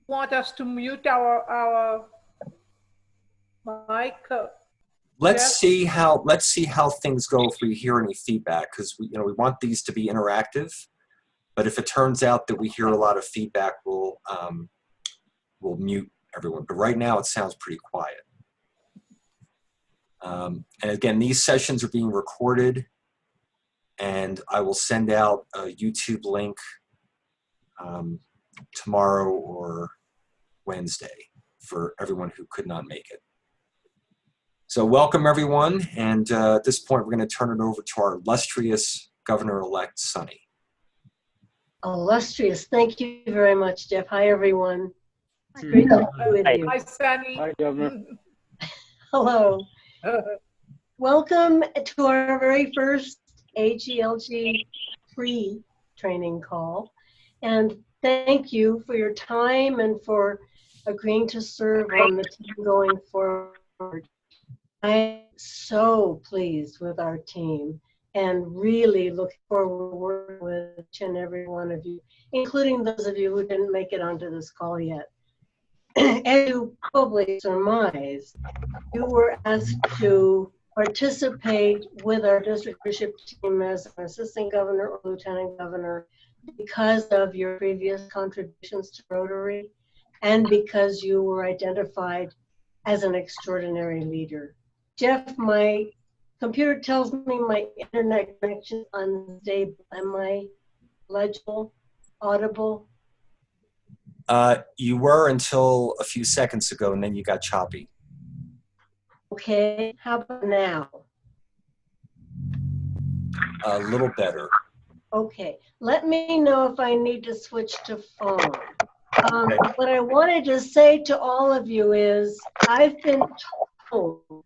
want us to mute our mic? Let's Jeff? see how things go if we hear any feedback, because we want these to be interactive. But if it turns out that we hear a lot of feedback, we'll mute everyone. But right now it sounds pretty quiet. And again, these sessions are being recorded, and I will send out a YouTube link tomorrow or Wednesday for everyone who could not make it. So welcome everyone, and at this point we're going to turn it over to our illustrious Governor-elect Sonny. Illustrious, thank you very much, Jeff. Hi everyone. It's great to be with you. Hi, Sonny. Hi, Governor. Hello. Welcome to our very first AGLG pre-training call, and thank you for your time and for agreeing to serve on the team going forward. I'm so pleased with our team and really looking forward to working with each and every one of you, including those of you who didn't make it onto this call yet. As you probably surmise, you were asked to participate with our district leadership team as an assistant governor or lieutenant governor because of your previous contributions to Rotary and because you were identified as an extraordinary leader. Jeff, my computer tells me my internet connection is unstable. Am I legible, audible? You were until a few seconds ago, and then you got choppy. Okay, how about now? A little better. Okay, let me know if I need to switch to phone. Okay. What I wanted to say to all of you is I've been told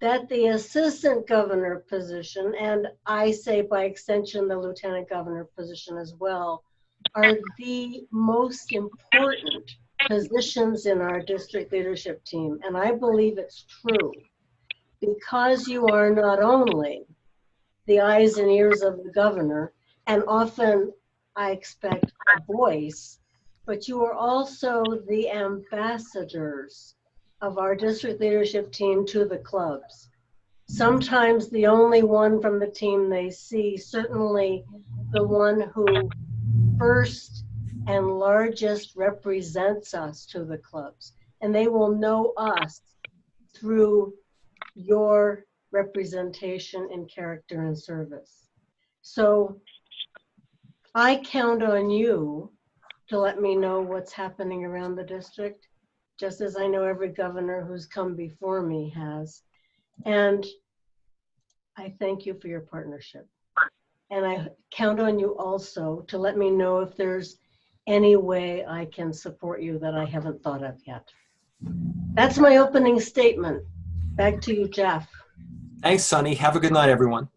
that the assistant governor position, and I say by extension the lieutenant governor position as well, are the most important positions in our district leadership team. And I believe it's true because you are not only the eyes and ears of the governor, and often I expect a voice, but you are also the ambassadors of our district leadership team to the clubs. Sometimes the only one from the team they see, certainly the one who first and largest represents us to the clubs. And they will know us through your representation in character and service. So I count on you to let me know what's happening around the district, just as I know every governor who's come before me has. And I thank you for your partnership. And I count on you also to let me know if there's any way I can support you that I haven't thought of yet. That's my opening statement. Back to you, Jeff. Thanks, Sonny. Have a good night, everyone.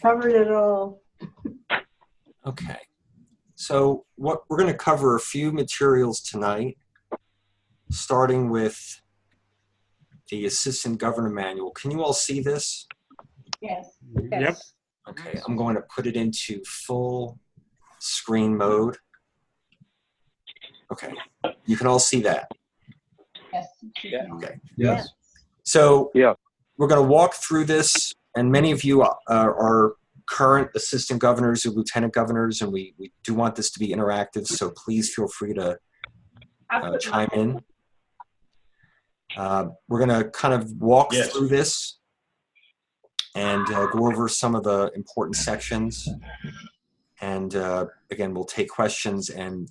Covered it all. Okay. So what we're going to cover a few materials tonight, starting with the Assistant Governor Manual. Can you all see this? Yes. Yep. Okay, I'm going to put it into full screen mode. Okay, you can all see that. Yes. Yeah. Okay. Yes. So Yeah. we're going to walk through this, and many of you are current assistant governors or lieutenant governors, and we do want this to be interactive, so please feel free to chime in. We're going to kind of walk through this and go over some of the important sections. And again, we'll take questions, and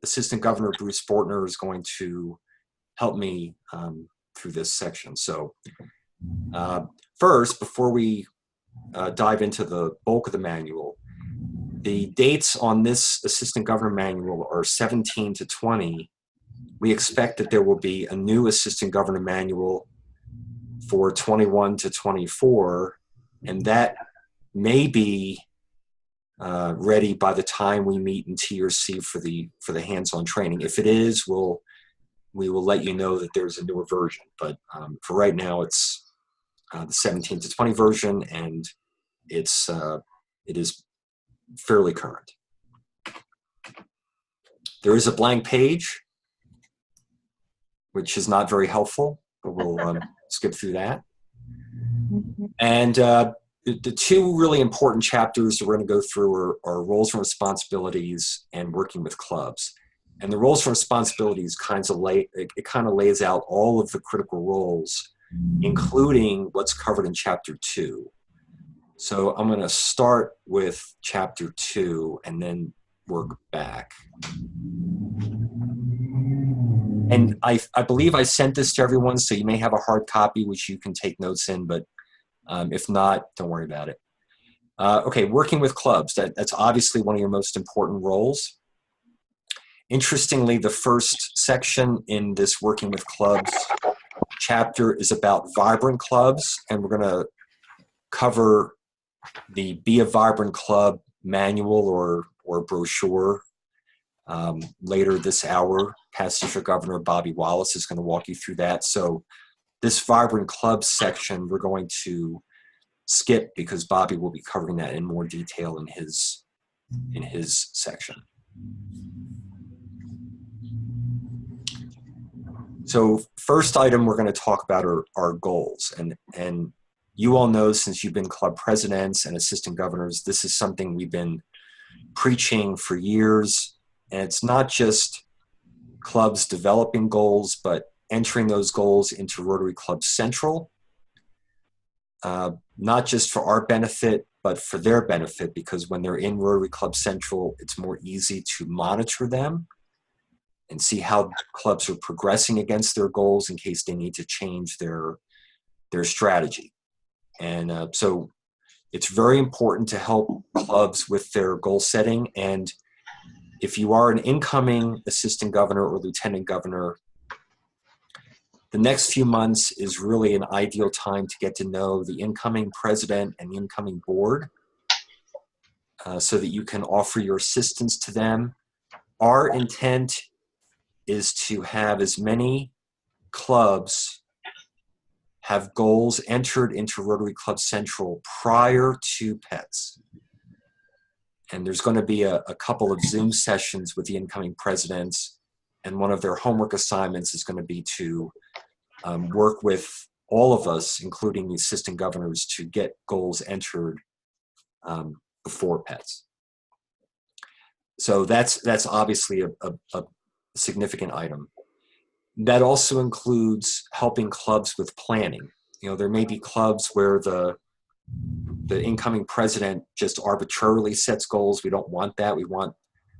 Assistant Governor Bruce Bortner is going to help me through this section. So first, before we dive into the bulk of the manual, the dates on this Assistant Governor Manual are 17 to 20. We expect that there will be a new Assistant Governor Manual for 21 to 24, and that may be ready by the time we meet in TRC for the hands-on training. If it is, we will let you know that there's a newer version. But for right now, it's the 17 to 20 version, and it is fairly current. There is a blank page, which is not very helpful, but we'll skip through that. And the two really important chapters that we're going to go through are roles and responsibilities and working with clubs. And the roles and responsibilities kind of lays out all of the critical roles, including what's covered in Chapter 2. So I'm going to start with Chapter 2 and then work back. And I believe I sent this to everyone, so you may have a hard copy which you can take notes in, but if not, don't worry about it. Okay, working with clubs, that's obviously one of your most important roles. Interestingly, the first section in this working with clubs chapter is about vibrant clubs, and we're going to cover the Be a Vibrant Club manual or brochure later this hour. Past District Governor Bobby Wallace is going to walk you through that. So this vibrant clubs section we're going to skip because Bobby will be covering that in more detail in his section. So first item we're going to talk about are goals. And you all know, since you've been club presidents and assistant governors, this is something we've been preaching for years. And it's not just clubs developing goals, but entering those goals into Rotary Club Central, not just for our benefit, but for their benefit, because when they're in Rotary Club Central, it's more easy to monitor them and see how clubs are progressing against their goals in case they need to change their strategy. And so it's very important to help clubs with their goal setting. And if you are an incoming assistant governor or lieutenant governor, the next few months is really an ideal time to get to know the incoming president and the incoming board so that you can offer your assistance to them. Our intent is to have as many clubs have goals entered into Rotary Club Central prior to PETS. And there's going to be a couple of Zoom sessions with the incoming presidents, and one of their homework assignments is going to be to work with all of us, including the assistant governors, to get goals entered before PETS. So that's obviously a significant item. That also includes helping clubs with planning. You know, there may be clubs where the incoming president just arbitrarily sets goals. We don't want that. We want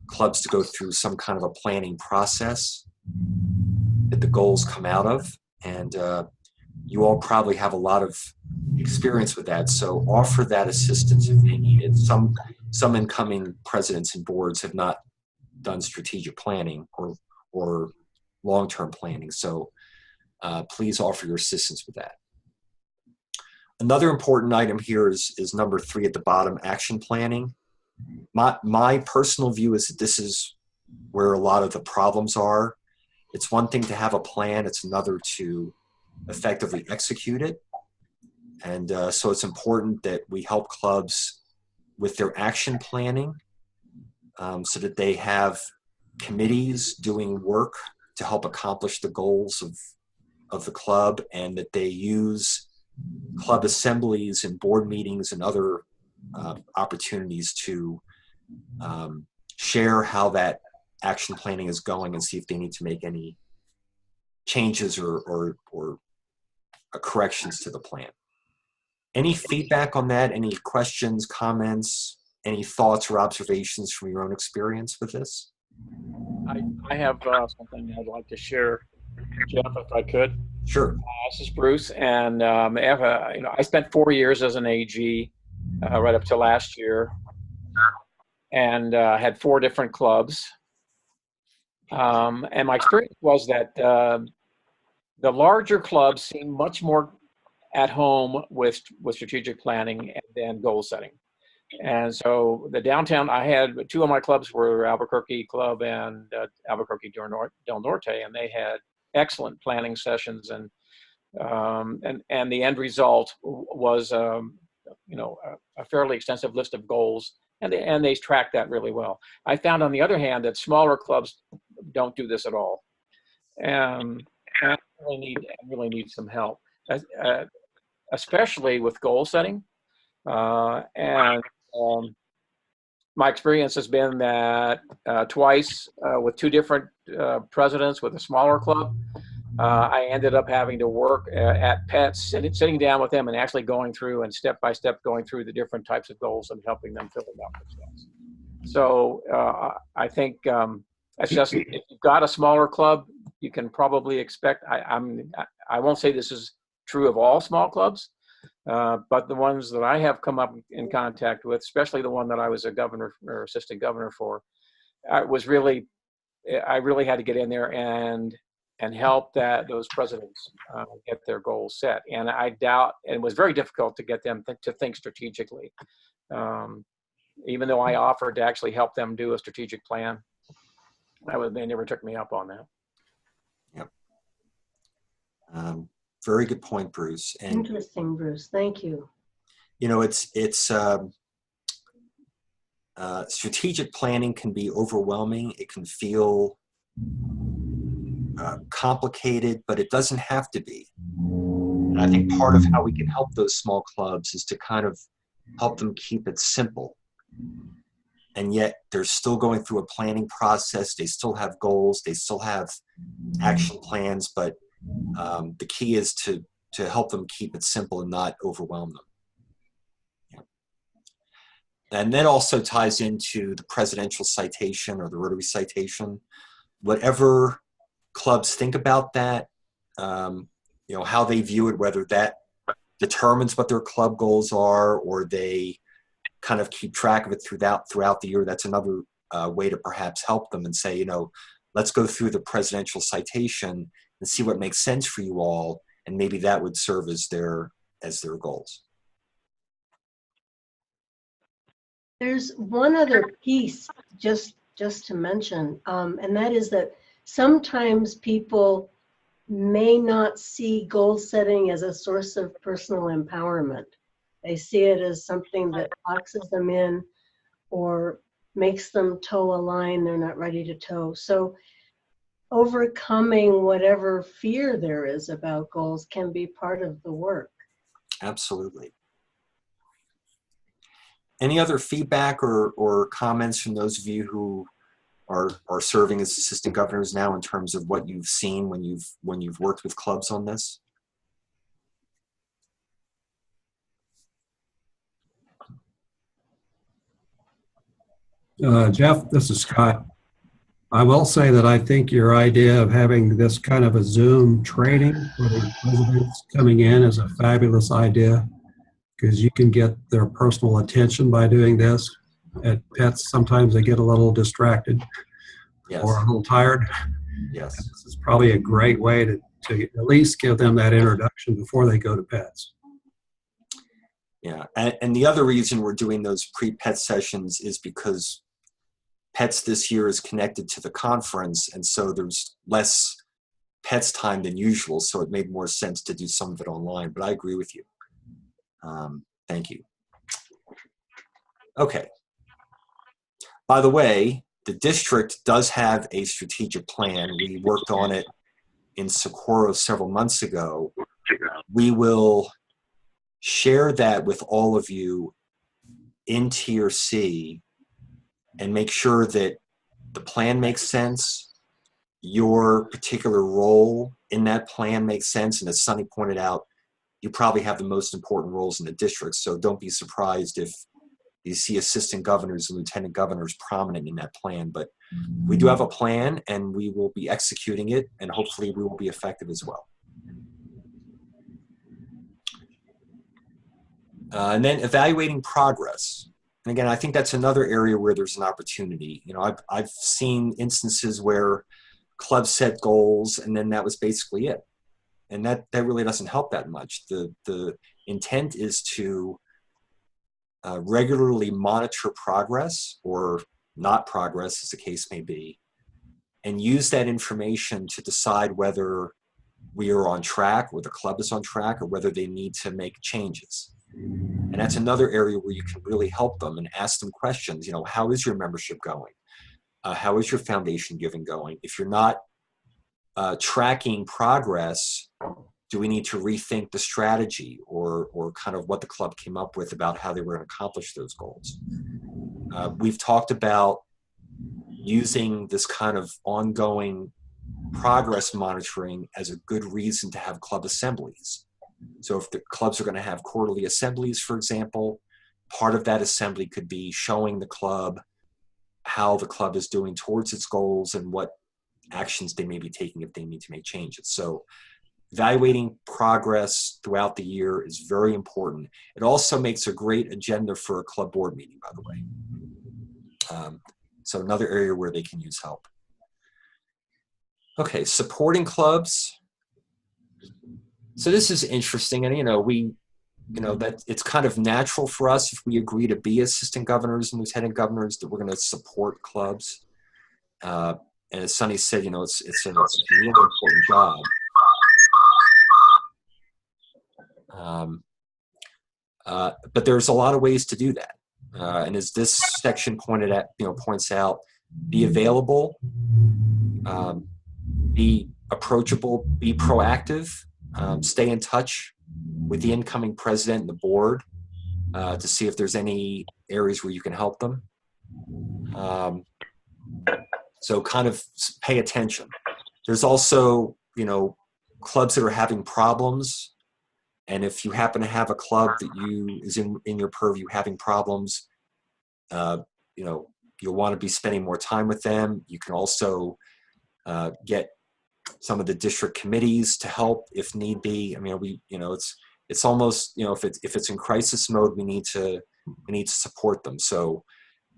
clubs to go through some kind of a planning process that the goals come out of. And you all probably have a lot of experience with that. So offer that assistance if they need it. Some incoming presidents and boards have not done strategic planning or long-term planning. So please offer your assistance with that. Another important item here is number 3 at the bottom, action planning. My personal view is that this is where a lot of the problems are. It's one thing to have a plan, it's another to effectively execute it. And so it's important that we help clubs with their action planning so that they have committees doing work to help accomplish the goals of the club, and that they use club assemblies and board meetings and other opportunities to share how that action planning is going and see if they need to make any changes or corrections to the plan. Any feedback on that? Any questions, comments, any thoughts or observations from your own experience with this? I have something I'd like to share, Jeff, if I could. Sure. This is Bruce, and I spent 4 years as an AG right up to last year, and had 4 different clubs. And my experience was that the larger clubs seem much more at home with strategic planning and goal setting. And so the downtown, I had 2 of my clubs were Albuquerque Club and Albuquerque Del Norte, and they had excellent planning sessions, and the end result was a fairly extensive list of goals and they track that really well. I found, on the other hand, that smaller clubs don't do this at all. And I really need some help, especially with goal setting. And my experience has been that twice with two different presidents with a smaller club, I ended up having to work at PETS, sitting down with them and actually going through and step by step going through the different types of goals and helping them fill them out themselves. So I think it's just, if you've got a smaller club, you can probably expect, I won't say this is true of all small clubs, but the ones that I have come up in contact with, especially the one that I was a governor or assistant governor for, I really had to get in there and help those presidents get their goals set. And I doubt, and it was very difficult to get them to think strategically. Even though I offered to actually help them do a strategic plan, they never took me up on that. Yep. Very good point, Bruce. And, interesting, Bruce. Thank you. You know, strategic planning can be overwhelming. It can feel complicated, but it doesn't have to be. And I think part of how we can help those small clubs is to kind of help them keep it simple. And yet they're still going through a planning process. They still have goals. They still have action plans, but the key is to help them keep it simple and not overwhelm them. Yeah. And that also ties into the presidential citation or the Rotary citation. Whatever clubs think about that, you know, how they view it, whether that determines what their club goals are or they kind of keep track of it throughout the year, that's another way to perhaps help them and say, you know, let's go through the presidential citation and see what makes sense for you all, and maybe that would serve as their goals. There's one other piece just to mention, and that is that sometimes people may not see goal setting as a source of personal empowerment. They see it as something that boxes them in or makes them toe a line they're not ready to toe. So overcoming whatever fear there is about goals can be part of the work. Absolutely. Any other feedback or comments from those of you who are serving as assistant governors now in terms of what you've seen when you've worked with clubs on this? Jeff, this is Scott. I will say that I think your idea of having this kind of a Zoom training for the presidents coming in is a fabulous idea, because you can get their personal attention by doing this. At PETS, sometimes they get a little distracted. Yes. Or a little tired. Yes. This is probably a great way to at least give them that introduction before they go to PETS. Yeah, and the other reason we're doing those pre-PET sessions is because PETS this year is connected to the conference, and so there's less PETS time than usual, so it made more sense to do some of it online, but I agree with you. Thank you. Okay. By the way, the district does have a strategic plan. We worked on it in Socorro several months ago. We will share that with all of you in Tier C and make sure that the plan makes sense, your particular role in that plan makes sense, and as Sunny pointed out, you probably have the most important roles in the district, so don't be surprised if you see assistant governors and lieutenant governors prominent in that plan. But we do have a plan, and we will be executing it, and hopefully we will be effective as well. And then evaluating progress. And again, I think that's another area where there's an opportunity. You know, I've seen instances where clubs set goals, and then that was basically it. And that really doesn't help that much. The intent is to regularly monitor progress or not progress, as the case may be, and use that information to decide whether we are on track, or the club is on track, or whether they need to make changes. And that's another area where you can really help them and ask them questions. You know, how is your membership going? How is your foundation giving going? If you're not tracking progress, do we need to rethink the strategy or kind of what the club came up with about how they were going to accomplish those goals? We've talked about using this kind of ongoing progress monitoring as a good reason to have club assemblies. So if the clubs are going to have quarterly assemblies, for example, part of that assembly could be showing the club how the club is doing towards its goals and what actions they may be taking if they need to make changes. So evaluating progress throughout the year is very important. It also makes a great agenda for a club board meeting, by the way. So another area where they can use help. Okay, supporting clubs. So this is interesting, and that it's kind of natural for us if we agree to be assistant governors and lieutenant governors that we're going to support clubs. And as Sonny said, it's a really important job. But there's a lot of ways to do that. And as this section points out, be available, be approachable, be proactive, stay in touch with the incoming president and the board to see if there's any areas where you can help them. So kind of pay attention. There's also, clubs that are having problems. And if you happen to have a club that is in your purview having problems, you'll want to be spending more time with them. You can also get some of the district committees to help if need be. I mean, it's almost, if it's in crisis mode, we need to support them. So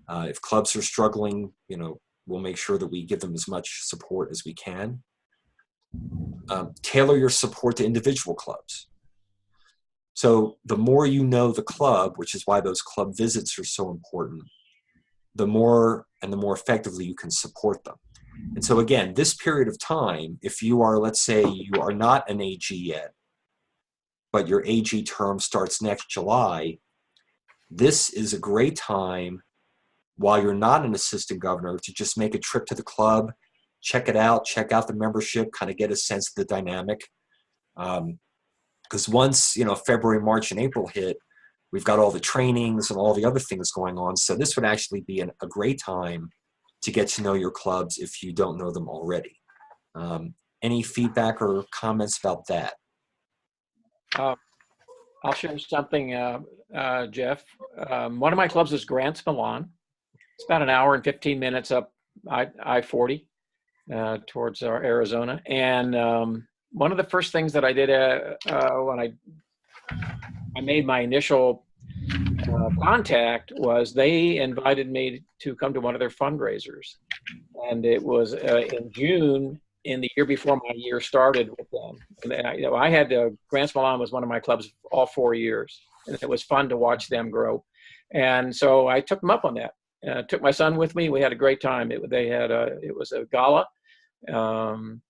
if clubs are struggling, we'll make sure that we give them as much support as we can. Tailor your support to individual clubs. So the more you know the club, which is why those club visits are so important, the more effectively you can support them. And so again, this period of time, if you are, let's say you are not an AG yet, but your AG term starts next July, this is a great time while you're not an assistant governor to just make a trip to the club, check it out, check out the membership, kind of get a sense of the dynamic. Because once, February, March, and April hit, we've got all the trainings and all the other things going on. So this would actually be a great time to get to know your clubs if you don't know them already. Any feedback or comments about that? I'll share something, Jeff. One of my clubs is Grants Milan. It's about an hour and 15 minutes up I-40 towards Arizona. And one of the first things that I did when I made my initial contact was they invited me to come to one of their fundraisers. And it was in June in the year before my year started with them. And I had Grants Milan was one of my clubs all 4 years. And it was fun to watch them grow. And so I took them up on that. Took my son with me. We had a great time. It was a gala. And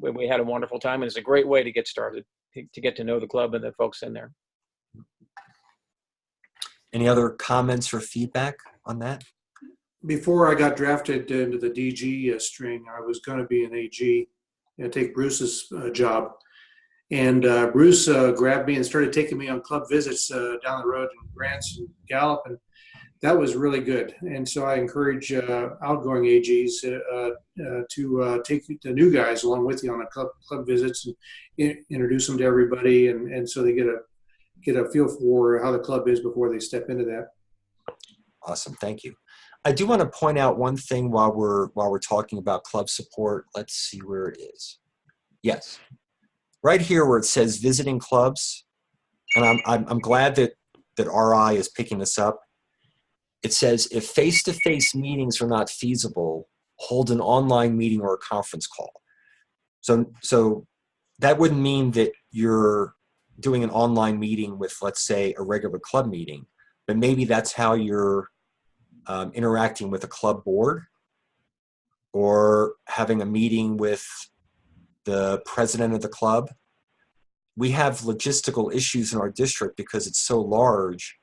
we had a wonderful time. And it's a great way to get started, to get to know the club and the folks in there. Any other comments or feedback on that? Before I got drafted into the DG string, I was going to be an AG and take Bruce's job. And Bruce grabbed me and started taking me on club visits down the road in Grants and Gallup, and that was really good. And so I encourage outgoing AGs to take the new guys along with you on the club visits and introduce them to everybody, and so they get a feel for how the club is before they step into that. Awesome, thank you. I do want to point out one thing while we're talking about club support. Let's see where it is. Yes, right here where it says visiting clubs, and I'm glad that RI is picking this up. It says if face-to-face meetings are not feasible, hold an online meeting or a conference call. So that wouldn't mean that you're doing an online meeting with, let's say, a regular club meeting, but maybe that's how you're interacting with a club board, or having a meeting with the president of the club. we have logistical issues in our district because it's so large.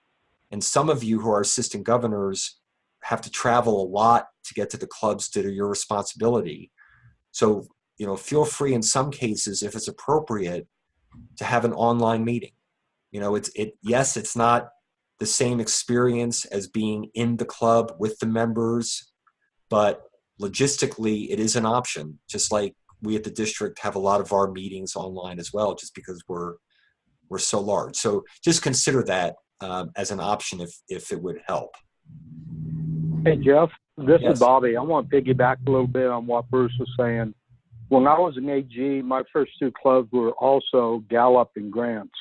And some of you who are assistant governors have to travel a lot to get to the clubs that are your responsibility. So, feel free in some cases, if it's appropriate, to have an online meeting. Yes, it's not the same experience as being in the club with the members, but logistically it is an option, just like we at the district have a lot of our meetings online as well, just because we're so large. So just consider that as an option if it would help. Hey, Jeff, this Yes. is Bobby. I want to piggyback a little bit on what Bruce was saying. When I was in AG, my first two clubs were also Gallup and Grants.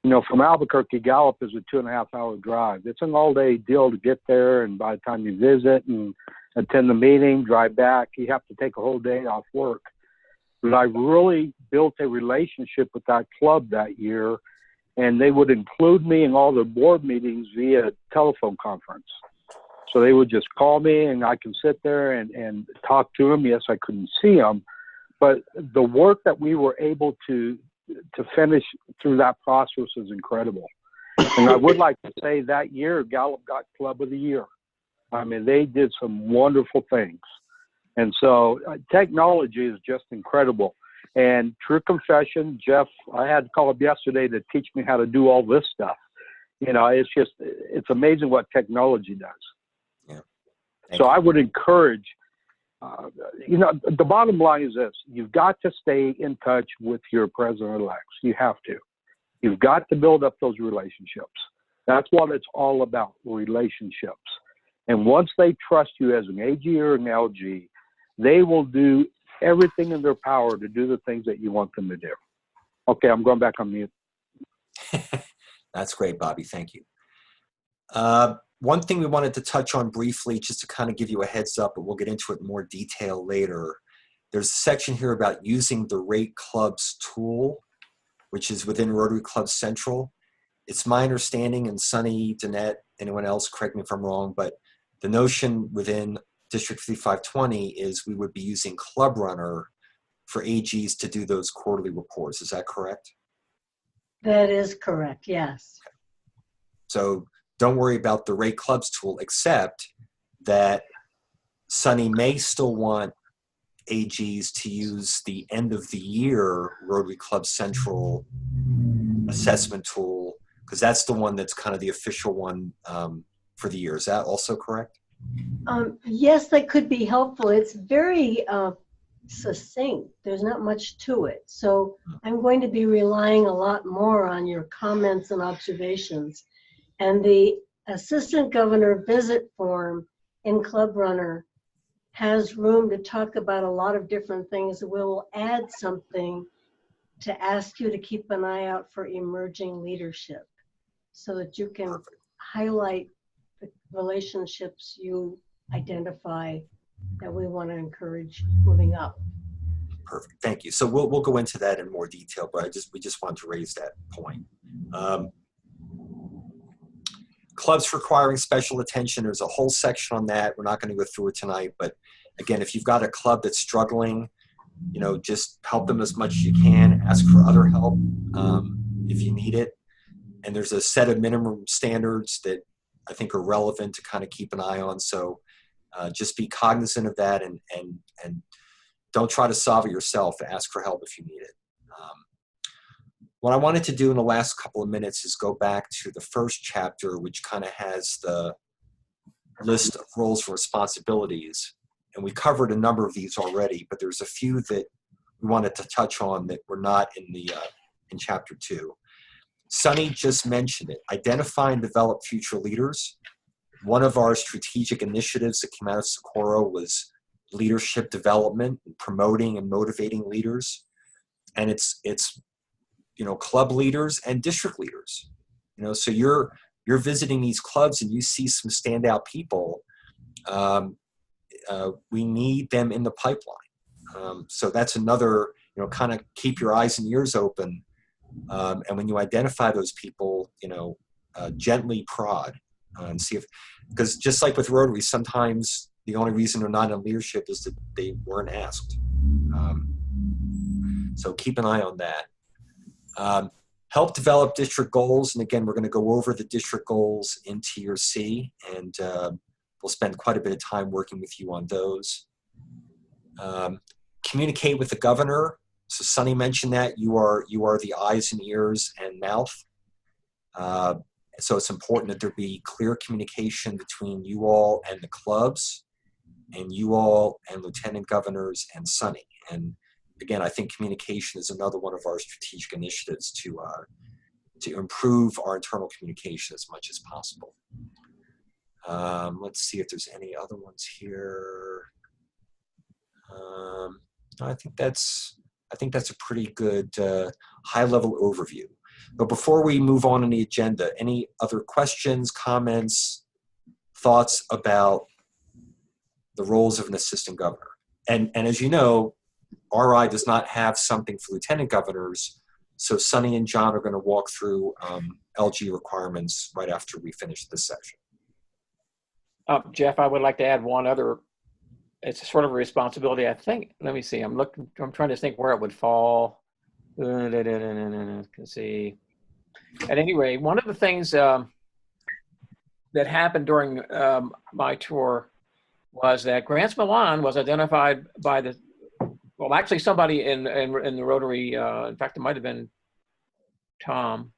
From Albuquerque, Gallup is a 2.5-hour drive. It's an all-day deal to get there, and by the time you visit and attend the meeting, drive back, you have to take a whole day off work. But I really built a relationship with that club that year, and they would include me in all their board meetings via telephone conference. So they would just call me, and I can sit there and talk to them. Yes, I couldn't see them, but the work that we were able to finish through that process is incredible. And I would like to say that year, Gallup got Club of the Year. I mean, they did some wonderful things. And so technology is just incredible. And true confession, Jeff, I had to call up yesterday to teach me how to do all this stuff. It's amazing what technology does. Yeah. So I would encourage, the bottom line is this: you've got to stay in touch with your president-elects. You have to. You've got to build up those relationships. That's what it's all about, relationships. And once they trust you as an AG or an LG, they will do everything in their power to do the things that you want them to do. Okay, I'm going back on mute. That's great, Bobby. Thank you. One thing we wanted to touch on briefly, just to kind of give you a heads up, but we'll get into it in more detail later. There's a section here about using the Rate Clubs tool, which is within Rotary Club Central. It's my understanding, and Sunny, Danette, anyone else, correct me if I'm wrong, but the notion within District 5520 is we would be using Club Runner for AGs to do those quarterly reports. Is that correct? That is correct, yes. So don't worry about the Rate Clubs tool, except that Sunny may still want AGs to use the end of the year Rotary Club Central assessment tool, because that's the one that's kind of the official one for the year. Is that also correct? Yes, that could be helpful. It's very succinct. There's not much to it. So I'm going to be relying a lot more on your comments and observations. And the Assistant Governor visit form in Club Runner has room to talk about a lot of different things. We'll add something to ask you to keep an eye out for emerging leadership so that you can highlight the relationships you identify that we want to encourage moving up. Perfect. Thank you. So we'll go into that in more detail, but we just want to raise that point. Clubs requiring special attention. There's a whole section on that. We're not going to go through it tonight, but again, if you've got a club that's struggling, just help them as much as you can. Ask for other help if you need it. And there's a set of minimum standards that I think are relevant to kind of keep an eye on. So just be cognizant of that and don't try to solve it yourself. Ask for help if you need it. What I wanted to do in the last couple of minutes is go back to the first chapter, which kind of has the list of roles and responsibilities. And we covered a number of these already, but there's a few that we wanted to touch on that were not in in chapter 2. Sunny just mentioned it. Identify and develop future leaders. One of our strategic initiatives that came out of Socorro was leadership development, promoting and motivating leaders. And it's club leaders and district leaders. So you're visiting these clubs and you see some standout people. We need them in the pipeline. So that's another, kind of keep your eyes and ears open. And when you identify those people, gently prod and see because just like with Rotary, sometimes the only reason they're not in leadership is that they weren't asked. So keep an eye on that. Help develop district goals. And again, we're going to go over the district goals in Tier C, and we'll spend quite a bit of time working with you on those. Communicate with the governor. So Sunny mentioned that you are the eyes and ears and mouth. So it's important that there be clear communication between you all and the clubs, and you all and lieutenant governors and Sunny. And again, I think communication is another one of our strategic initiatives to improve our internal communication as much as possible. Let's see if there's any other ones here. I think that's a pretty good high-level overview. But before we move on in the agenda, any other questions, comments, thoughts about the roles of an assistant governor? And as you know, RI does not have something for lieutenant governors, so Sunny and John are going to walk through LG requirements right after we finish this section. Jeff, I would like to add one other. It's sort of a responsibility, I think. Let me see. I'm trying to think where it would fall. Let's see. At any rate, one of the things that happened during my tour was that Grants Milan was identified by the, well, actually somebody in the Rotary, in fact, it might have been Tom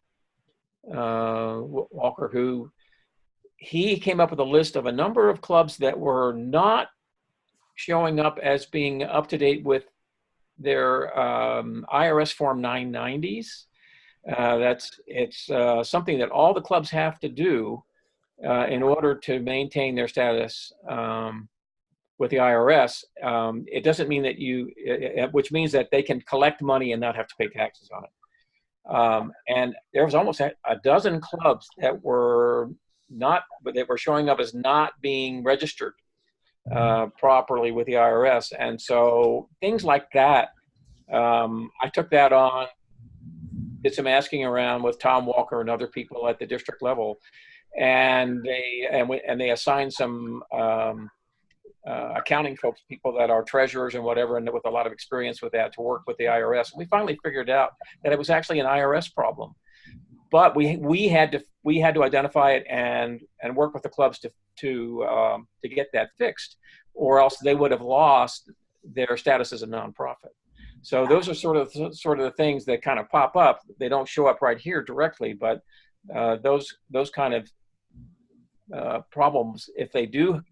Walker, who he came up with a list of a number of clubs that were not showing up as being up to date with their IRS Form 990s. It's something that all the clubs have to do in order to maintain their status with the IRS. It doesn't mean that which means that they can collect money and not have to pay taxes on it. And there was almost a dozen clubs that were showing up as not being registered properly with the IRS. And so things like that, I took that on, did some asking around with Tom Walker and other people at the district level, and they assigned some accounting folks, people that are treasurers and whatever, and with a lot of experience with that, to work with the IRS. And we finally figured out that it was actually an IRS problem, but we had to identify it and work with the clubs to get that fixed, or else they would have lost their status as a nonprofit. So those are sort of the things that kind of pop up. They don't show up right here directly, but those kind of problems, if they do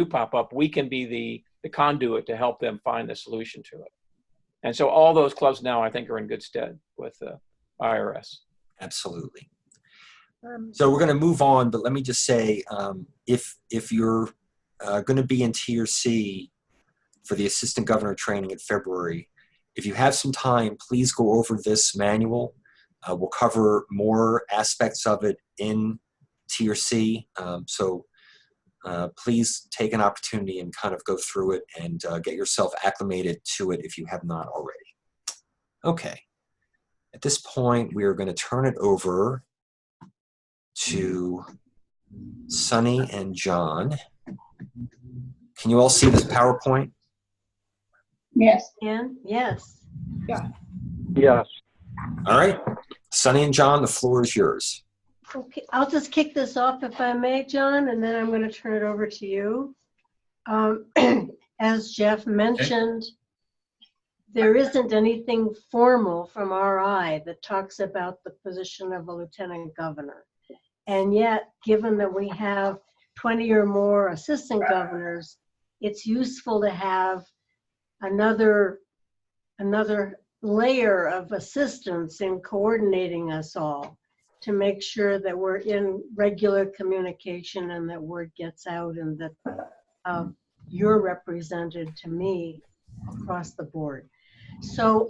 pop up, we can be the conduit to help them find the solution to it. And so all those clubs now, I think, are in good stead with the IRS. Absolutely. So we're going to move on, but let me just say, if you're going to be in Tier C for the assistant governor training in February, if you have some time, please go over this manual. We'll cover more aspects of it in Tier C. So please take an opportunity and kind of go through it and get yourself acclimated to it if you have not already. Okay. At this point, we are going to turn it over to Sunny and John. Can you all see this PowerPoint? Yes. And yes. Yeah. Yes. All right. Sunny and John, the floor is yours. Okay, I'll just kick this off if I may, John, and then I'm going to turn it over to you. As Jeff mentioned, there isn't anything formal from RI that talks about the position of a lieutenant governor. And yet, given that we have 20 or more assistant governors, it's useful to have another layer of assistance in coordinating us all to make sure that we're in regular communication and that word gets out and that you're represented to me across the board. So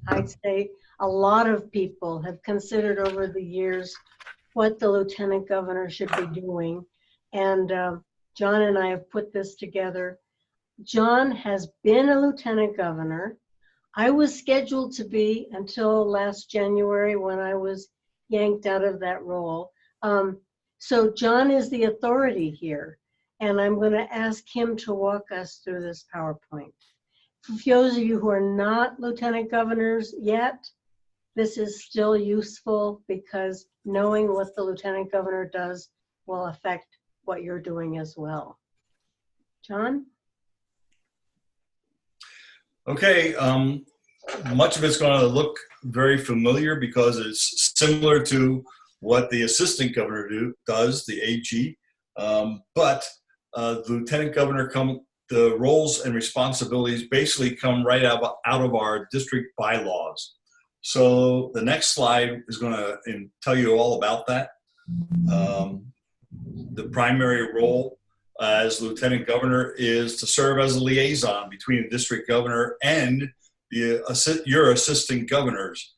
I'd say a lot of people have considered over the years what the lieutenant governor should be doing. And John and I have put this together. John has been a lieutenant governor. I was scheduled to be until last January when I was yanked out of that role. So John is the authority here, and I'm going to ask him to walk us through this PowerPoint. for those of you who are not lieutenant governors yet, this is still useful because knowing what the lieutenant governor does will affect what you're doing as well. John? Okay, much of it's going to look very familiar because it's similar to what the assistant governor does, the AG, but the lieutenant governor the roles and responsibilities basically come right out of our district bylaws. So the next slide is going to tell you all about that. The primary role as lieutenant governor is to serve as a liaison between the district governor and your assistant governors.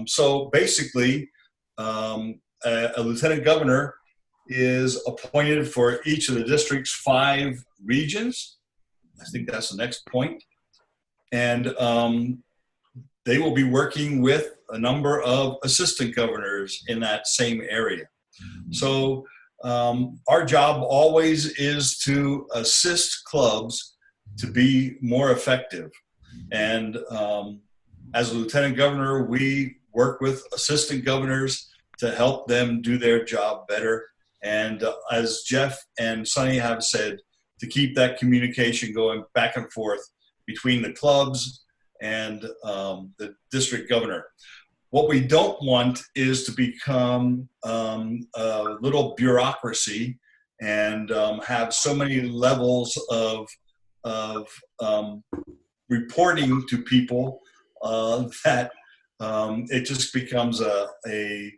So basically, a lieutenant governor is appointed for each of the district's 5 regions. I think that's the next point. And they will be working with a number of assistant governors in that same area. So our job always is to assist clubs to be more effective. And as a lieutenant governor, we work with assistant governors to help them do their job better. And as Jeff and Sonny have said, to keep that communication going back and forth between the clubs and the district governor. What we don't want is to become a little bureaucracy and have so many levels of reporting to people that it just becomes a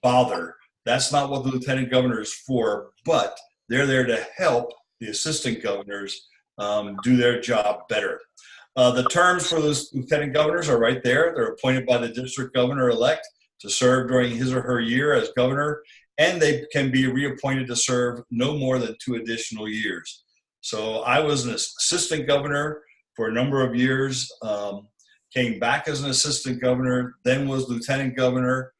bother. That's not what the lieutenant governor is for, but they're there to help the assistant governors do their job better. The terms for those lieutenant governors are right there. They're appointed by the district governor-elect to serve during his or her year as governor, and they can be reappointed to serve no more than 2 additional years. So I was an assistant governor for a number of years, came back as an assistant governor, then was lieutenant governor,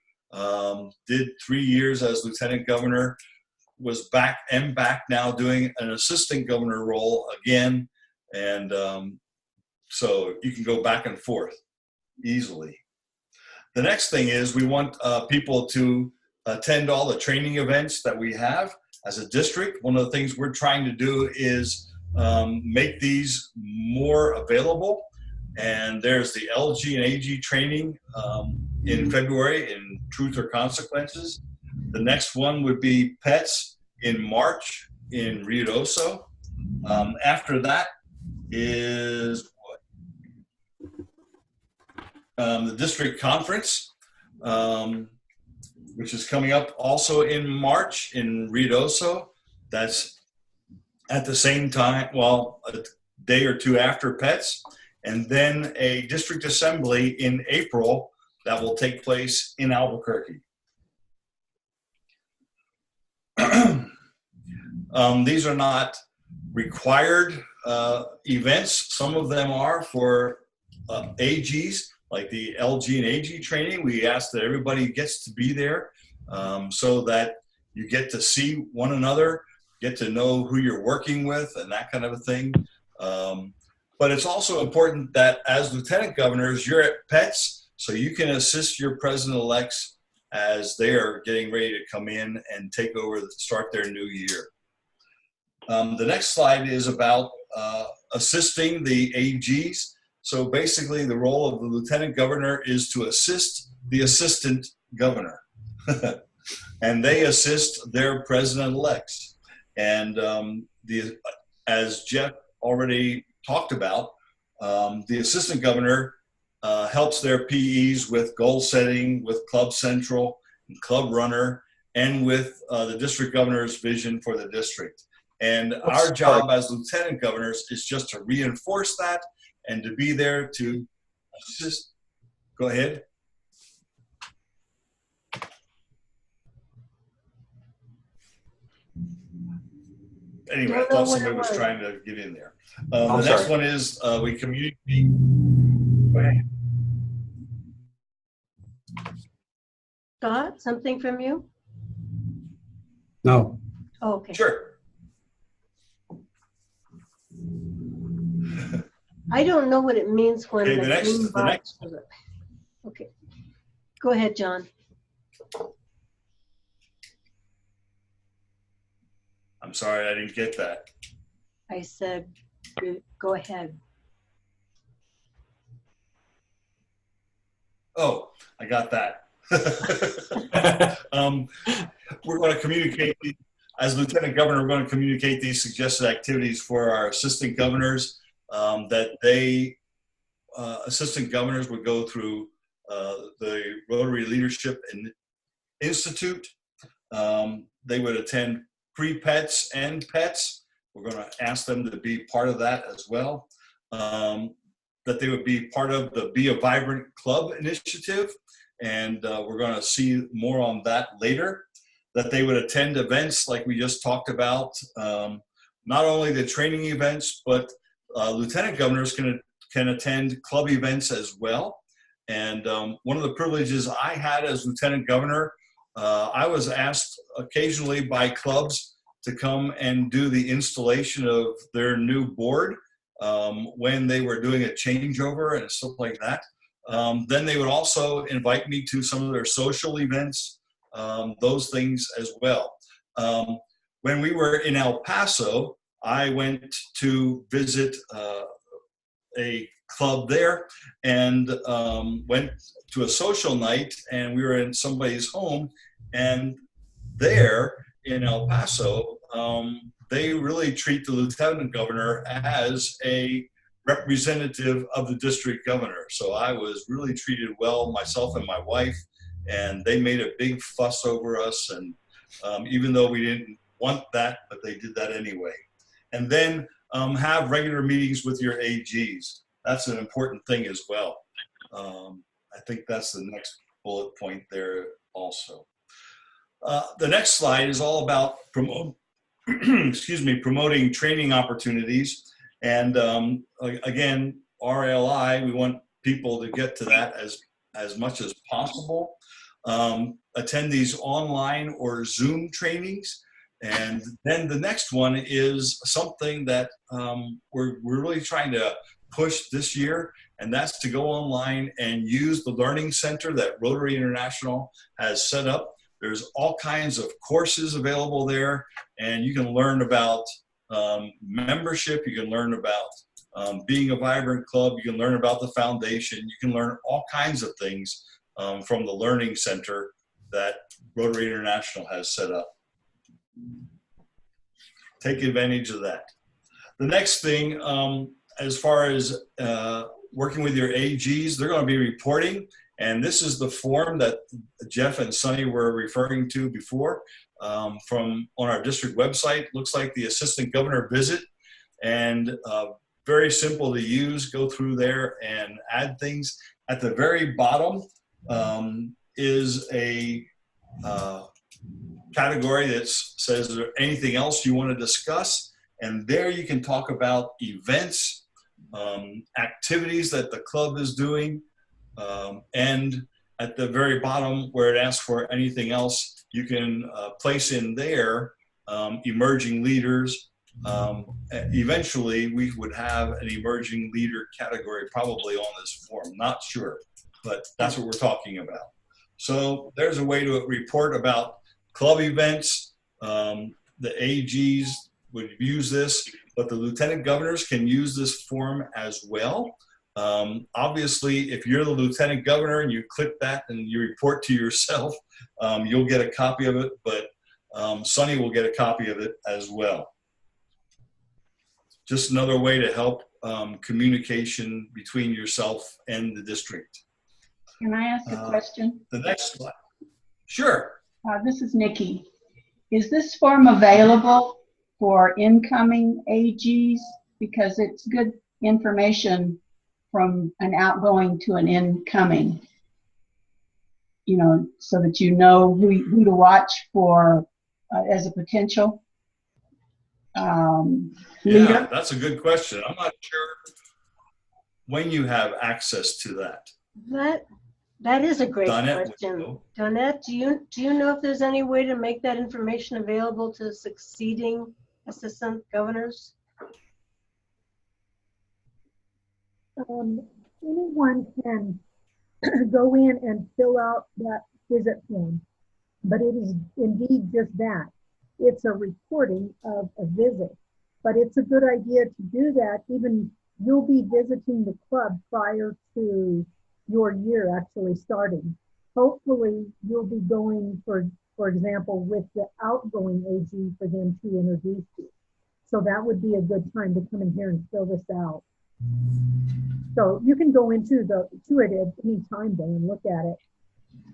did 3 years as lieutenant governor, am back now doing an assistant governor role again, and so you can go back and forth easily. The next thing is we want people to attend all the training events that we have as a district. One of the things we're trying to do is make these more available. And there's the LG and AG training in February in Truth or Consequences. The next one would be Pets in March in Ruidoso. After that is the district conference, which is coming up also in March in Ruidoso. That's at the same time, well, a day or 2 after Pets, and then a district assembly in April that will take place in Albuquerque. These are not required events. Some of them are for AGs, like the LG and AG training. We ask that everybody gets to be there so that you get to see one another, get to know who you're working with and that kind of a thing. But it's also important that as lieutenant governors, you're at Pets, so you can assist your president-elects as they are getting ready to come in and take over, start their new year. The next slide is about assisting the AGs. So basically the role of the lieutenant governor is to assist the assistant governor. And they assist their president-elects. And as Jeff already talked about, the assistant governor helps their PEs with goal setting, with Club Central, and Club Runner, and with the district governor's vision for the district. And our job as lieutenant governors is just to reinforce that and to be there to assist. Go ahead. Anyway, I thought somebody was trying to get in there. The next one is we communicate. Go ahead. Scott, something from you? No. Oh, okay. Sure. I don't know what it means when Okay, the the next- green the box next- shows up. Okay, go ahead, John. I'm sorry, I didn't get that. I said, go ahead. Oh, I got that. We're going to communicate, as Lieutenant Governor, we're going to communicate these suggested activities for our assistant governors, that they, assistant governors would go through the Rotary Leadership Institute. They would attend pre-pets and pets. We're going to ask them to be part of that as well. That they would be part of the Be a Vibrant Club initiative, and we're going to see more on that later. That they would attend events like we just talked about, not only the training events, but lieutenant governors can attend club events as well. And one of the privileges I had as lieutenant governor, I was asked occasionally by clubs to come and do the installation of their new board when they were doing a changeover and stuff like that. Then they would also invite me to some of their social events, those things as well. When we were in El Paso, I went to visit a club there and went to a social night, and we were in somebody's home, and there in El Paso, they really treat the lieutenant governor as a representative of the district governor. So I was really treated well, myself and my wife, and they made a big fuss over us. And even though we didn't want that, but they did that anyway. And then have regular meetings with your AGs. That's an important thing as well. I think that's the next bullet point there also. The next slide is all about promoting training opportunities. And again, RLI, we want people to get to that as much as possible. Attend these online or Zoom trainings. And then the next one is something that we're really trying to push this year, and that's to go online and use the Learning Center that Rotary International has set up. There's all kinds of courses available there, and you can learn about membership, you can learn about being a vibrant club, you can learn about the foundation, you can learn all kinds of things from the Learning Center that Rotary International has set up. Take advantage of that. The next thing, as far as working with your AGs, they're going to be reporting. And this is the form that Jeff and Sonny were referring to before from on our district website. Looks like the assistant governor visit, and very simple to use. Go through there and add things. At the very bottom is a category that says, is there anything else you want to discuss? And there you can talk about events, activities that the club is doing. And at the very bottom where it asks for anything else, you can place in there emerging leaders. Eventually, we would have an emerging leader category probably on this form, not sure, but that's what we're talking about. So there's a way to report about club events. The AGs would use this, but the lieutenant governors can use this form as well. Obviously, if you're the lieutenant governor and you click that and you report to yourself, you'll get a copy of it, but Sonny will get a copy of it as well. Just another way to help communication between yourself and the district. Can I ask a question? The next slide. Sure. This is Nikki. Is this form available for incoming AGs? Because it's good information from an outgoing to an incoming, you know, so that you know who to watch for as a potential leader. Yeah, that's a good question. I'm not sure when you have access to that. That is a great Donette, question. Donette, do you know if there's any way to make that information available to succeeding assistant governors? anyone can go in and fill out that visit form, but it is indeed just that. It's a recording of a visit, but it's a good idea to do that. Even you'll be visiting the club prior to your year actually starting. Hopefully you'll be going, for example, with the outgoing AG for them to introduce you. So that would be a good time to come in here and fill this out. So you can go into it at any time then and look at it.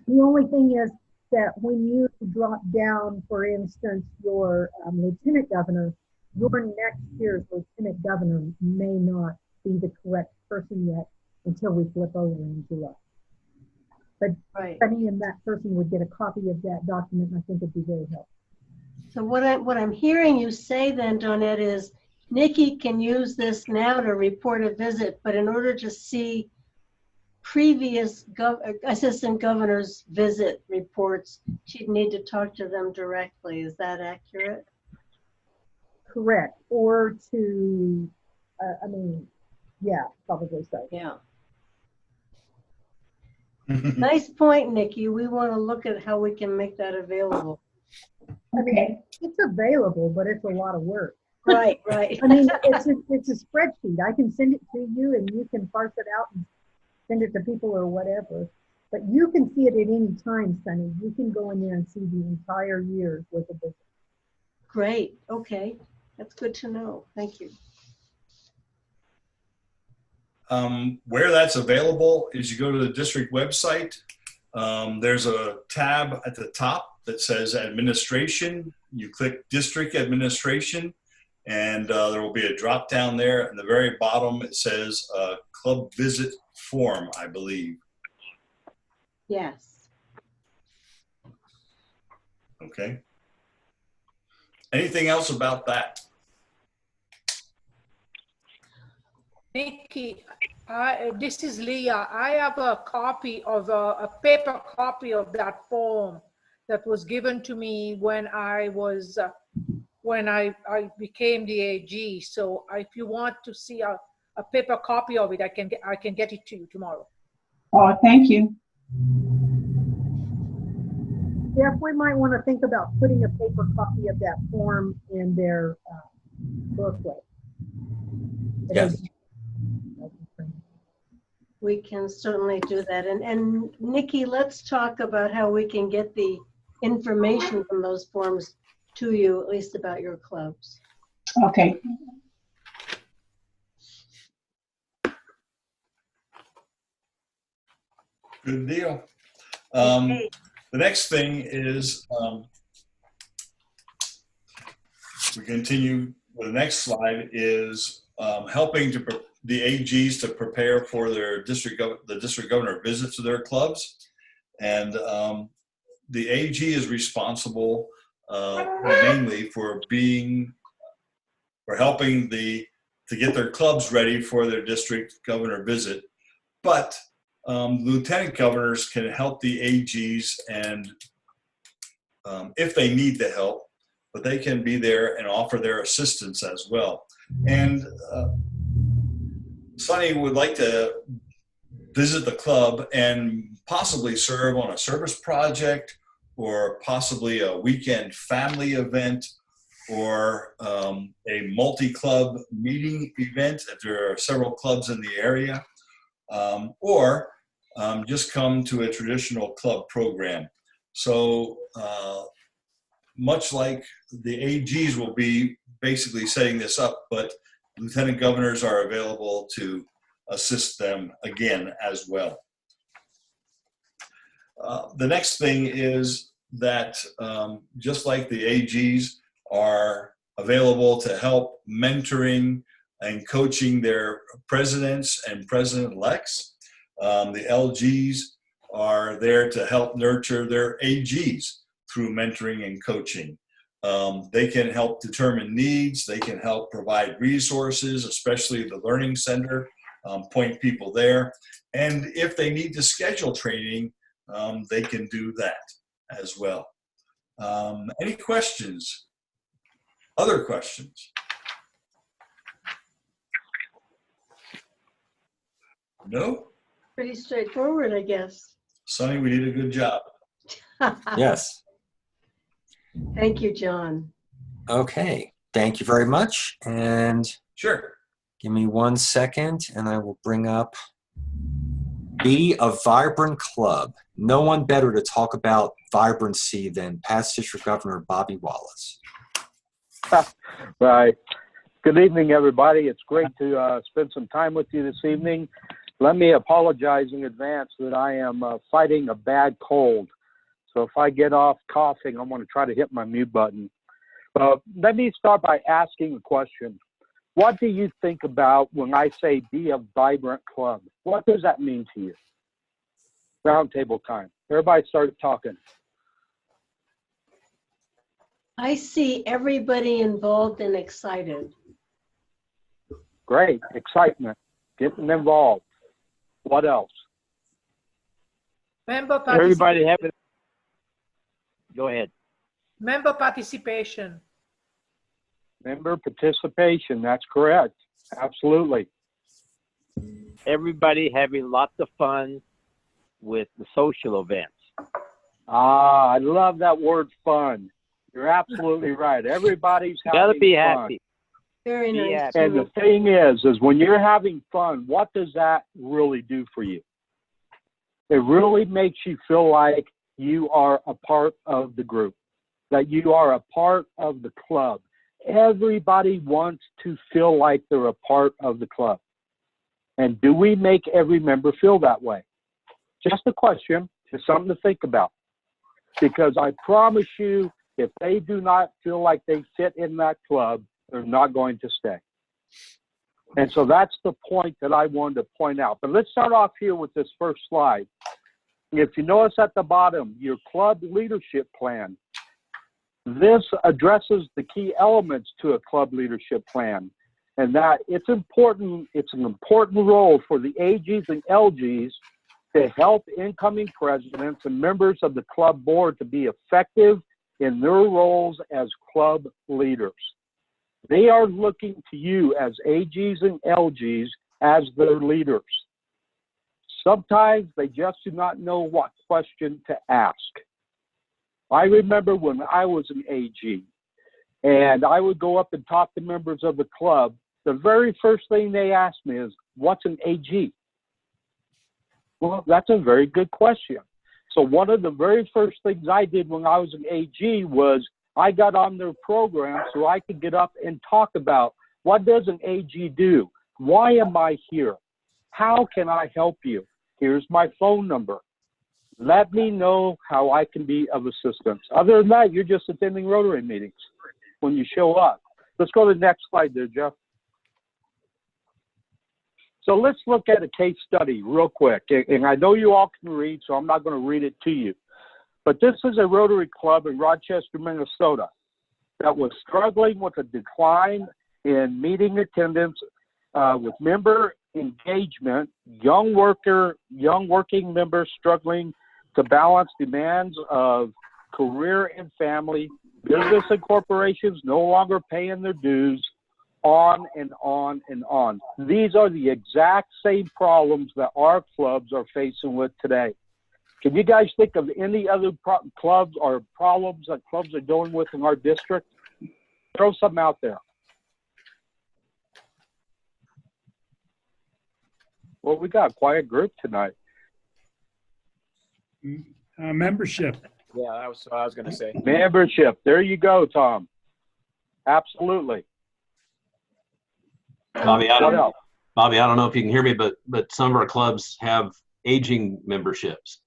The only thing is that when you drop down, for instance, your lieutenant governor, your next year's lieutenant governor may not be the correct person yet until we flip over in July. But Penny and that person would get a copy of that document, and I think it'd be very helpful. So what I'm hearing you say then, Donette, is Nikki can use this now to report a visit, but in order to see previous assistant governors' visit reports, she'd need to talk to them directly. Is that accurate? Correct. Or to, yeah, probably so. Yeah. Nice point, Nikki. We want to look at how we can make that available. Okay. It's available, but it's a lot of work. Right, right. I mean, it's a spreadsheet. I can send it to you and you can parse it out and send it to people or whatever. But you can see it at any time, Sunny. You can go in there and see the entire year's worth of business. Great. Okay. That's good to know. Thank you. Where that's available is you go to the district website. There's a tab at the top that says administration. You click district administration, and there will be a drop down there. In the very bottom, it says club visit form, I believe. Yes. Okay. Anything else about that? Nikki, this is Leah. I have a copy of a paper copy of that form that was given to me when I was when I became the AG. So if you want to see a paper copy of it, I can get it to you tomorrow. Oh, thank you. Jeff, we might want to think about putting a paper copy of that form in their booklet. Yes. We can certainly do that. And Nikki, let's talk about how we can get the information from those forms to you, at least about your clubs. Okay. Good deal. Okay. The next thing is we continue with the next slide is helping the AGs to prepare for their district governor visits to their clubs, and the AG is responsible mainly for helping to get their clubs ready for their district governor visit, but lieutenant governors can help the AGs, and if they need the help, but they can be there and offer their assistance as well. And Sonny would like to visit the club and possibly serve on a service project, or possibly a weekend family event, or a multi-club meeting event if there are several clubs in the area, or just come to a traditional club program. So much like the AGs will be basically setting this up, but lieutenant governors are available to assist them again as well. The next thing is that just like the AGs are available to help mentoring and coaching their presidents and president-elects, the LGs are there to help nurture their AGs through mentoring and coaching. They can help determine needs. They can help provide resources, especially the Learning Center, point people there. And if they need to schedule training, they can do that as well. Any questions? Other questions? No? Pretty straightforward, I guess. Sonny, we did a good job. Yes. Thank you, John. Okay. Thank you very much. And Sure. give me 1 second, and I will bring up Be a Vibrant Club. No one better to talk about vibrancy than past District Governor Bobby Wallace. Right. Good evening, everybody. It's great to spend some time with you this evening. Let me apologize in advance that I am fighting a bad cold. So if I get off coughing, I'm going to try to hit my mute button. Let me start by asking a question. What do you think about when I say be a vibrant club? What does that mean to you? Roundtable time. Everybody started talking. I see everybody involved and excited. Great. Excitement. Getting involved. What else? Member Everybody participation. have it. Go ahead. Member participation. Member participation. That's correct. Absolutely. Everybody having lots of fun with the social events. Ah, I love that word fun. You're absolutely right. Everybody's having Gotta be fun. happy. Very Be nice. happy. And the thing is when you're having fun, what does that really do for you? It really makes you feel like you are a part of the group, that you are a part of the club. Everybody wants to feel like they're a part of the club. And do we make every member feel that way? Just a question, just something to think about. Because I promise you, if they do not feel like they fit in that club, they're not going to stay. And so that's the point that I wanted to point out. But let's start off here with this first slide. If you notice at the bottom, your club leadership plan. This addresses the key elements to a club leadership plan, and that it's important. It's an important role for the AGs and LGs to help incoming presidents and members of the club board to be effective in their roles as club leaders. They are looking to you as AGs and LGs as their leaders. Sometimes they just do not know what question to ask. I remember when I was an AG and I would go up and talk to members of the club, the very first thing they asked me is, what's an AG? Well, that's a very good question. So one of the very first things I did when I was an AG was I got on their program so I could get up and talk about what does an AG do? Why am I here? How can I help you? Here's my phone number. Let me know how I can be of assistance. Other than that, you're just attending Rotary meetings when you show up. Let's go to the next slide there, Jeff. So let's look at a case study real quick. And I know you all can read, so I'm not going to read it to you. But this is a Rotary Club in Rochester, Minnesota that was struggling with a decline in meeting attendance with member engagement, young working members struggling to balance demands of career and family, business and corporations no longer paying their dues, on and on and on. These are the exact same problems that our clubs are facing with today. Can you guys think of any other clubs or problems that clubs are dealing with in our district? Throw something out there. Well, we got quite a group tonight. Membership. Yeah, that was what I was going to say. Membership. There you go, Tom. Absolutely. Bobby, I What don't, else? Bobby, I don't know if you can hear me, but some of our clubs have aging memberships.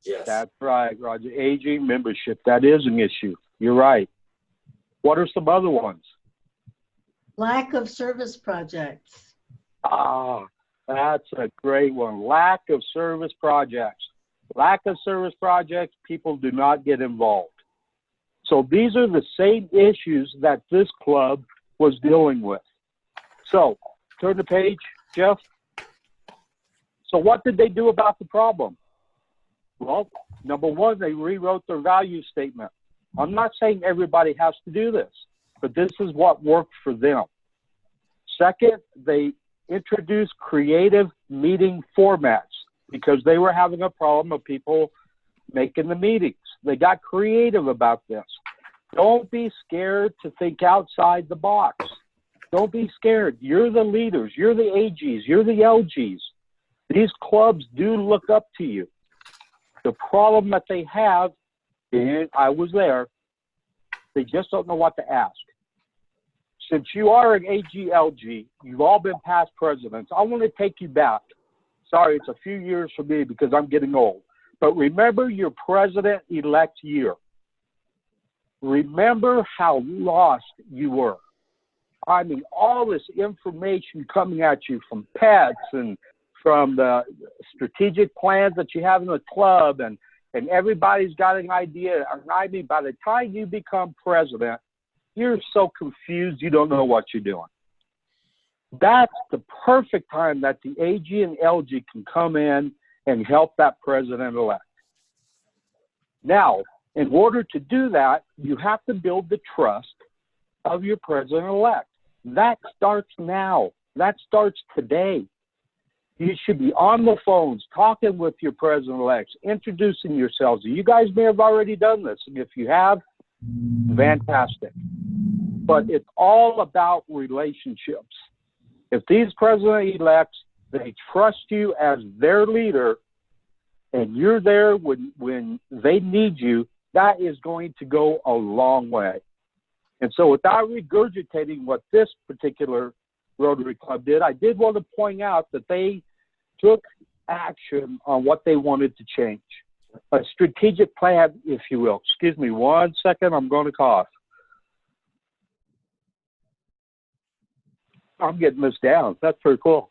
Yes. That's right, Roger. Aging membership. That is an issue. You're right. What are some other ones? Lack of service projects. Ah, that's a great one. Lack of service projects. Lack of service projects, people do not get involved. So these are the same issues that this club was dealing with. So turn the page, Jeff. So what did they do about the problem? Well, number one, they rewrote their value statement. I'm not saying everybody has to do this, but this is what worked for them. Second, they introduce creative meeting formats because they were having a problem of people making the meetings. They got creative about this. Don't be scared to think outside the box. Don't be scared. You're the leaders. You're the AGs. You're the LGs. These clubs do look up to you. The problem that they have, and I was there, they just don't know what to ask. Since you are an AGLG, you've all been past presidents, I want to take you back. Sorry, it's a few years for me because I'm getting old. But remember your president-elect year. Remember how lost you were. I mean, all this information coming at you from pets and from the strategic plans that you have in the club, and everybody's got an idea. I mean, by the time you become president, you're so confused you don't know what you're doing. That's the perfect time that the AG and LG can come in and help that president-elect. Now, in order to do that, you have to build the trust of your president-elect. That starts now. That starts today. You should be on the phones, talking with your president-elects, introducing yourselves. You guys may have already done this, and if you have, fantastic. But it's all about relationships. If these president-elects, they trust you as their leader, and you're there when they need you, that is going to go a long way. And so without regurgitating what this particular Rotary Club did, I did want to point out that they took action on what they wanted to change. A strategic plan, if you will. Excuse me 1 second, I'm going to cough. I'm getting this down. That's pretty cool.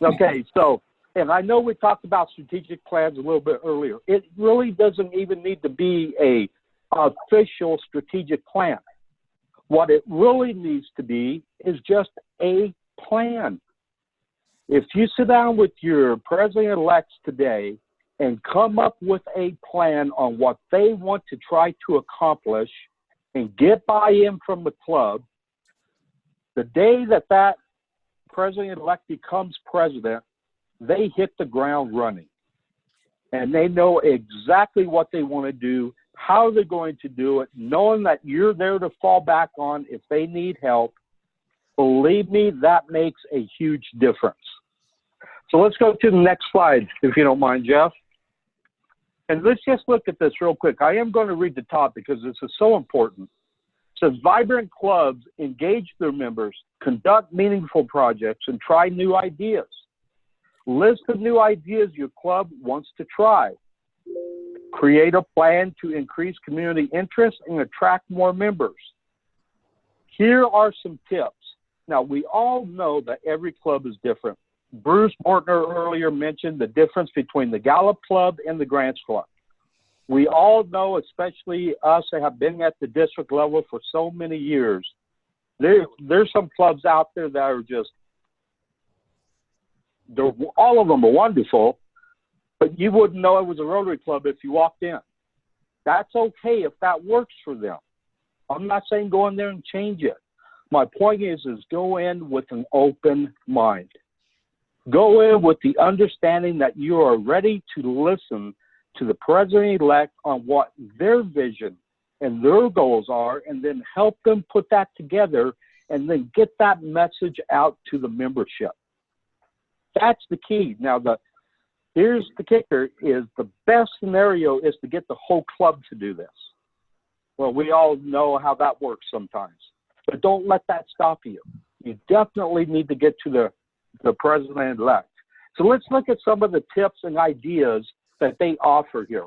Okay, so, and I know we talked about strategic plans a little bit earlier. It really doesn't even need to be a official strategic plan. What it really needs to be is just a plan. If you sit down with your president-elects today and come up with a plan on what they want to try to accomplish and get buy-in from the club, the day that that president-elect becomes president, they hit the ground running. And they know exactly what they want to do, how they're going to do it, knowing that you're there to fall back on if they need help. Believe me, that makes a huge difference. So let's go to the next slide, if you don't mind, Jeff. And let's just look at this real quick. I am going to read the top because this is so important. It says, vibrant clubs engage their members, conduct meaningful projects, and try new ideas. List the new ideas your club wants to try. Create a plan to increase community interest and attract more members. Here are some tips. Now, we all know that every club is different. Bruce Mortner earlier mentioned the difference between the Gallup Club and the Grants Club. We all know, especially us that have been at the district level for so many years, there's some clubs out there that are just, all of them are wonderful, but you wouldn't know it was a Rotary Club if you walked in. That's okay if that works for them. I'm not saying go in there and change it. My point is go in with an open mind. Go in with the understanding that you are ready to listen to the president-elect on what their vision and their goals are, and then help them put that together and then get that message out to the membership. That's the key. Now, here's the kicker, is the best scenario is to get the whole club to do this. Well, we all know how that works sometimes, but don't let that stop you. You definitely need to get to the president-elect. So let's look at some of the tips and ideas that they offer here.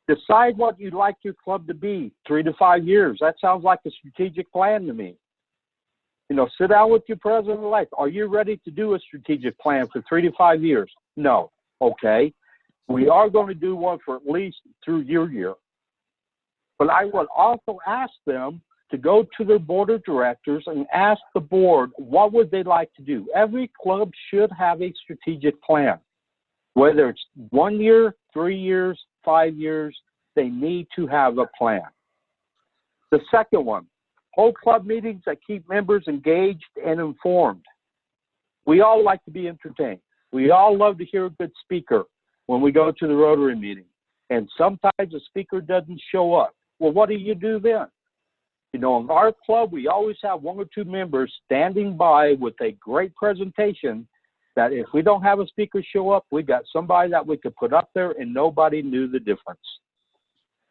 Decide what you'd like your club to be 3 to 5 years. That sounds like a strategic plan to me. You know, sit down with your president-elect. Are you ready to do a strategic plan for 3 to 5 years? No. Okay. We are going to do one for at least through your year. But I would also ask them to go to their board of directors and ask the board what would they like to do. Every club should have a strategic plan. Whether it's 1 year, 3 years, 5 years, they need to have a plan. The second one, hold club meetings that keep members engaged and informed. We all like to be entertained. We all love to hear a good speaker when we go to the Rotary meeting. And sometimes the speaker doesn't show up. Well, what do you do then? You know, in our club, we always have 1 or 2 members standing by with a great presentation that if we don't have a speaker show up, we got somebody that we could put up there and nobody knew the difference.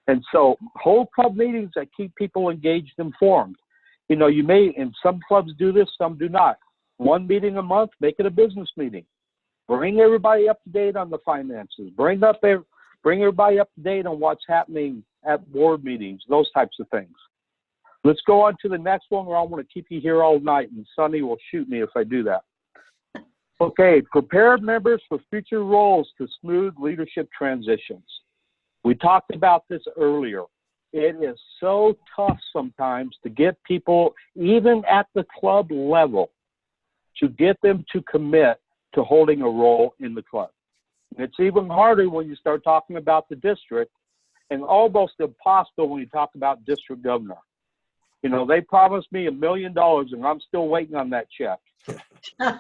And so whole club meetings that keep people engaged and informed. You know, you may, and some clubs do this, some do not. 1 meeting a month, make it a business meeting. Bring everybody up to date on the finances. Bring everybody up to date on what's happening at board meetings, those types of things. Let's go on to the next one, or I want to keep you here all night, and Sonny will shoot me if I do that. Okay, prepare members for future roles to smooth leadership transitions. We talked about this earlier. It is so tough sometimes to get people, even at the club level, to get them to commit to holding a role in the club. And it's even harder when you start talking about the district, and almost impossible when you talk about district governor. You know, they promised me $1 million, and I'm still waiting on that check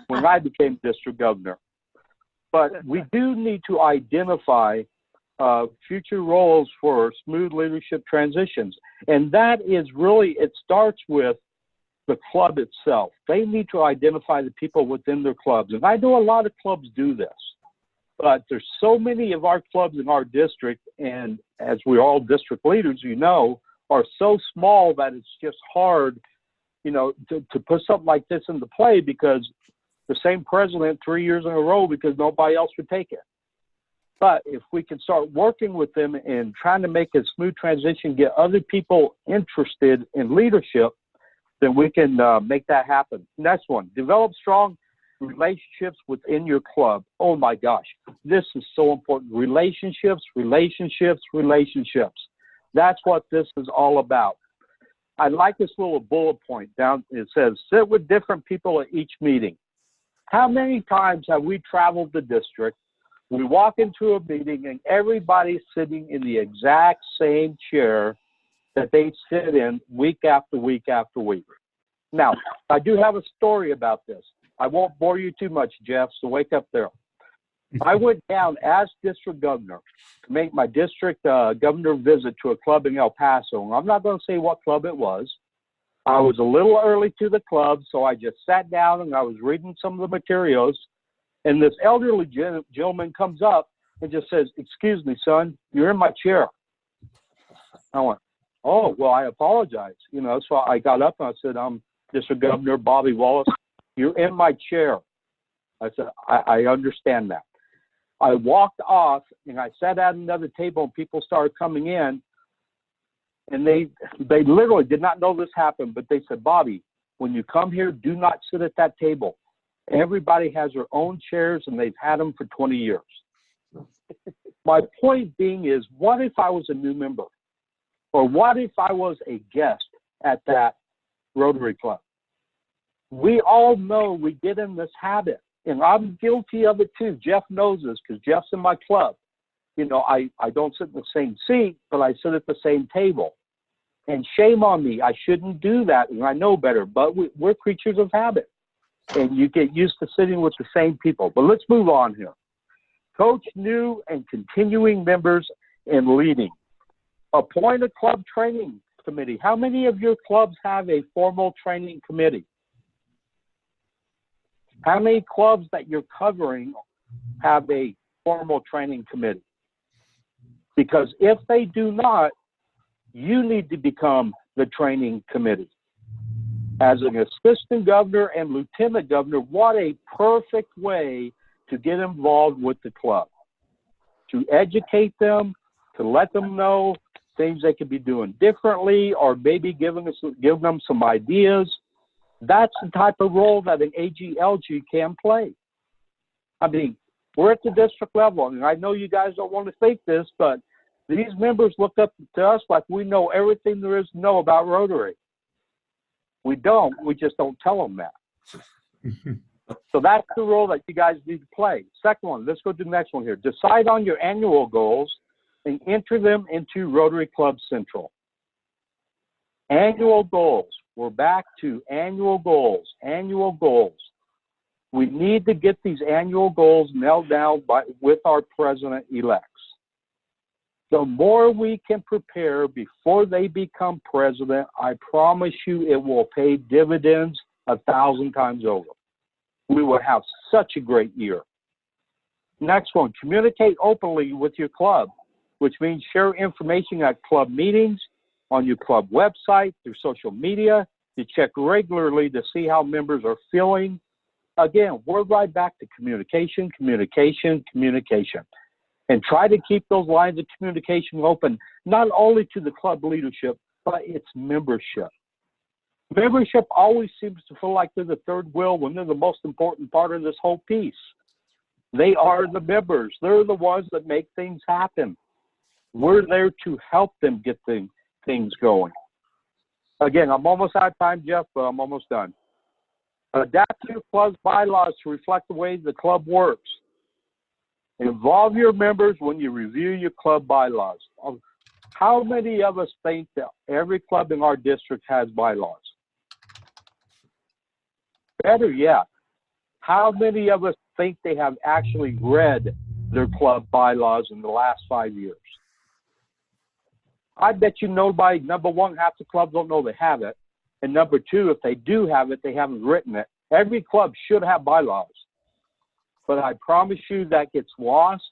when I became district governor. But we do need to identify future roles for smooth leadership transitions. And that is really, it starts with the club itself. They need to identify the people within their clubs. And I know a lot of clubs do this, but there's so many of our clubs in our district, and as we're all district leaders, you know, are so small that it's just hard, you know, to put something like this into play, because the same president 3 years in a row because nobody else would take it. But if we can start working with them and trying to make a smooth transition, get other people interested in leadership, then we can make that happen. Next one, develop strong relationships within your club. Oh my gosh, this is so important. Relationships, relationships, relationships. That's what this is all about. I like this little bullet point down. It says, sit with different people at each meeting. How many times have we traveled the district? We walk into a meeting and everybody's sitting in the exact same chair that they sit in week after week after week. Now, I do have a story about this. I won't bore you too much, Jeff, so wake up there. I went down as district governor to make my district governor visit to a club in El Paso. I'm not going to say what club it was. I was a little early to the club, so I just sat down and I was reading some of the materials. And this elderly gentleman comes up and just says, "Excuse me, son, you're in my chair." I went, "Oh, well, I apologize." You know, so I got up and I said, "I'm District Governor Bobby Wallace. You're in my chair." I said, I understand that. I walked off and I sat at another table and people started coming in, and they literally did not know this happened, but they said, "Bobby, when you come here, do not sit at that table. Everybody has their own chairs and they've had them for 20 years. My point being is, what if I was a new member? Or what if I was a guest at that Rotary Club? We all know we get in this habit, and I'm guilty of it too. Jeff knows this because Jeff's in my club. You know, I don't sit in the same seat, but I sit at the same table. And shame on me. I shouldn't do that, and I know better, but we're creatures of habit. And you get used to sitting with the same people. But let's move on here. Coach new and continuing members in leading. Appoint a club training committee. How many of your clubs have a formal training committee? How many clubs that you're covering have a formal training committee? Because if they do not, you need to become the training committee. As an assistant governor and lieutenant governor, what a perfect way to get involved with the club, to educate them, to let them know things they could be doing differently, or maybe give them some ideas. That's the type of role that an AGLG can play. I mean, we're at the district level, and I know you guys don't want to think this, but these members look up to us like we know everything there is to know about Rotary. We don't. We just don't tell them that. So that's the role that you guys need to play. Second one, let's go to the next one here. Decide on your annual goals and enter them into Rotary Club Central. Annual goals. We're back to annual goals. Annual goals. We need to get these annual goals nailed down with our president-elects. The more we can prepare before they become president, I promise you it will pay dividends 1,000 times over. We will have such a great year. Next one, communicate openly with your club, which means share information at club meetings, on your club website, through social media. You check regularly to see how members are feeling. Again, we're right back to communication, communication, communication. And try to keep those lines of communication open, not only to the club leadership, but its membership. Membership always seems to feel like they're the third wheel when they're the most important part of this whole piece. They are the members. They're the ones that make things happen. We're there to help them get things going. Again, I'm almost out of time, Jeff, but I'm almost done. Adapt your club's bylaws to reflect the way the club works. Involve your members when you review your club bylaws. How many of us think that every club in our district has bylaws? Better yet, how many of us think they have actually read their club bylaws in the last 5 years? I bet you nobody, number one, half the clubs don't know they have it. And number two, if they do have it, they haven't written it. Every club should have bylaws. But I promise you that gets lost.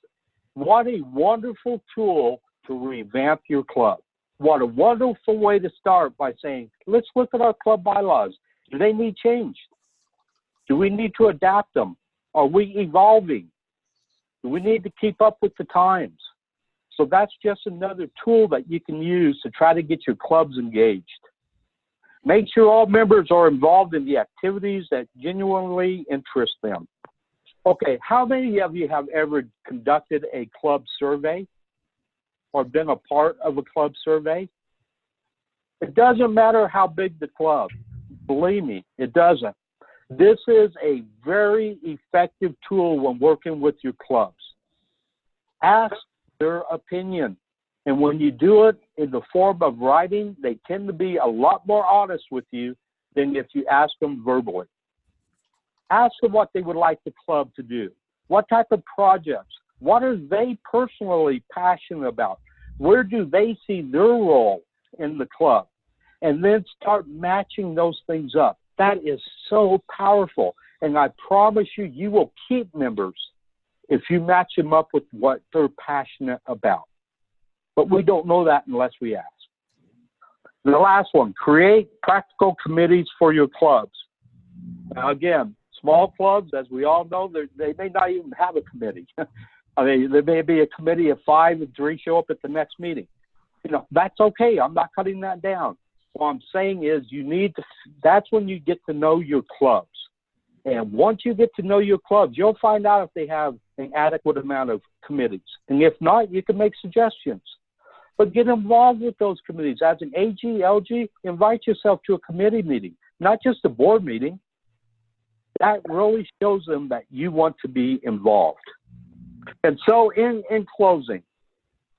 What a wonderful tool to revamp your club. What a wonderful way to start by saying, let's look at our club bylaws. Do they need change? Do we need to adapt them? Are we evolving? Do we need to keep up with the times? So that's just another tool that you can use to try to get your clubs engaged. Make sure all members are involved in the activities that genuinely interest them. Okay, how many of you have ever conducted a club survey or been a part of a club survey? It doesn't matter how big the club. Believe me, it doesn't. This is a very effective tool when working with your clubs. Ask their opinion. And when you do it in the form of writing, they tend to be a lot more honest with you than if you ask them verbally. Ask them what they would like the club to do. What type of projects? What are they personally passionate about? Where do they see their role in the club? And then start matching those things up. That is so powerful. And I promise you, you will keep members if you match them up with what they're passionate about. But we don't know that unless we ask. The last one, create practical committees for your clubs. Now again, small clubs, as we all know, they may not even have a committee. I mean, there may be a committee of 5 and 3 show up at the next meeting. You know, that's okay. I'm not cutting that down. What I'm saying is that's when you get to know your clubs. And once you get to know your clubs, you'll find out if they have an adequate amount of committees. And if not, you can make suggestions. But get involved with those committees. As an AGLG, invite yourself to a committee meeting, not just a board meeting. That really shows them that you want to be involved. And so in closing,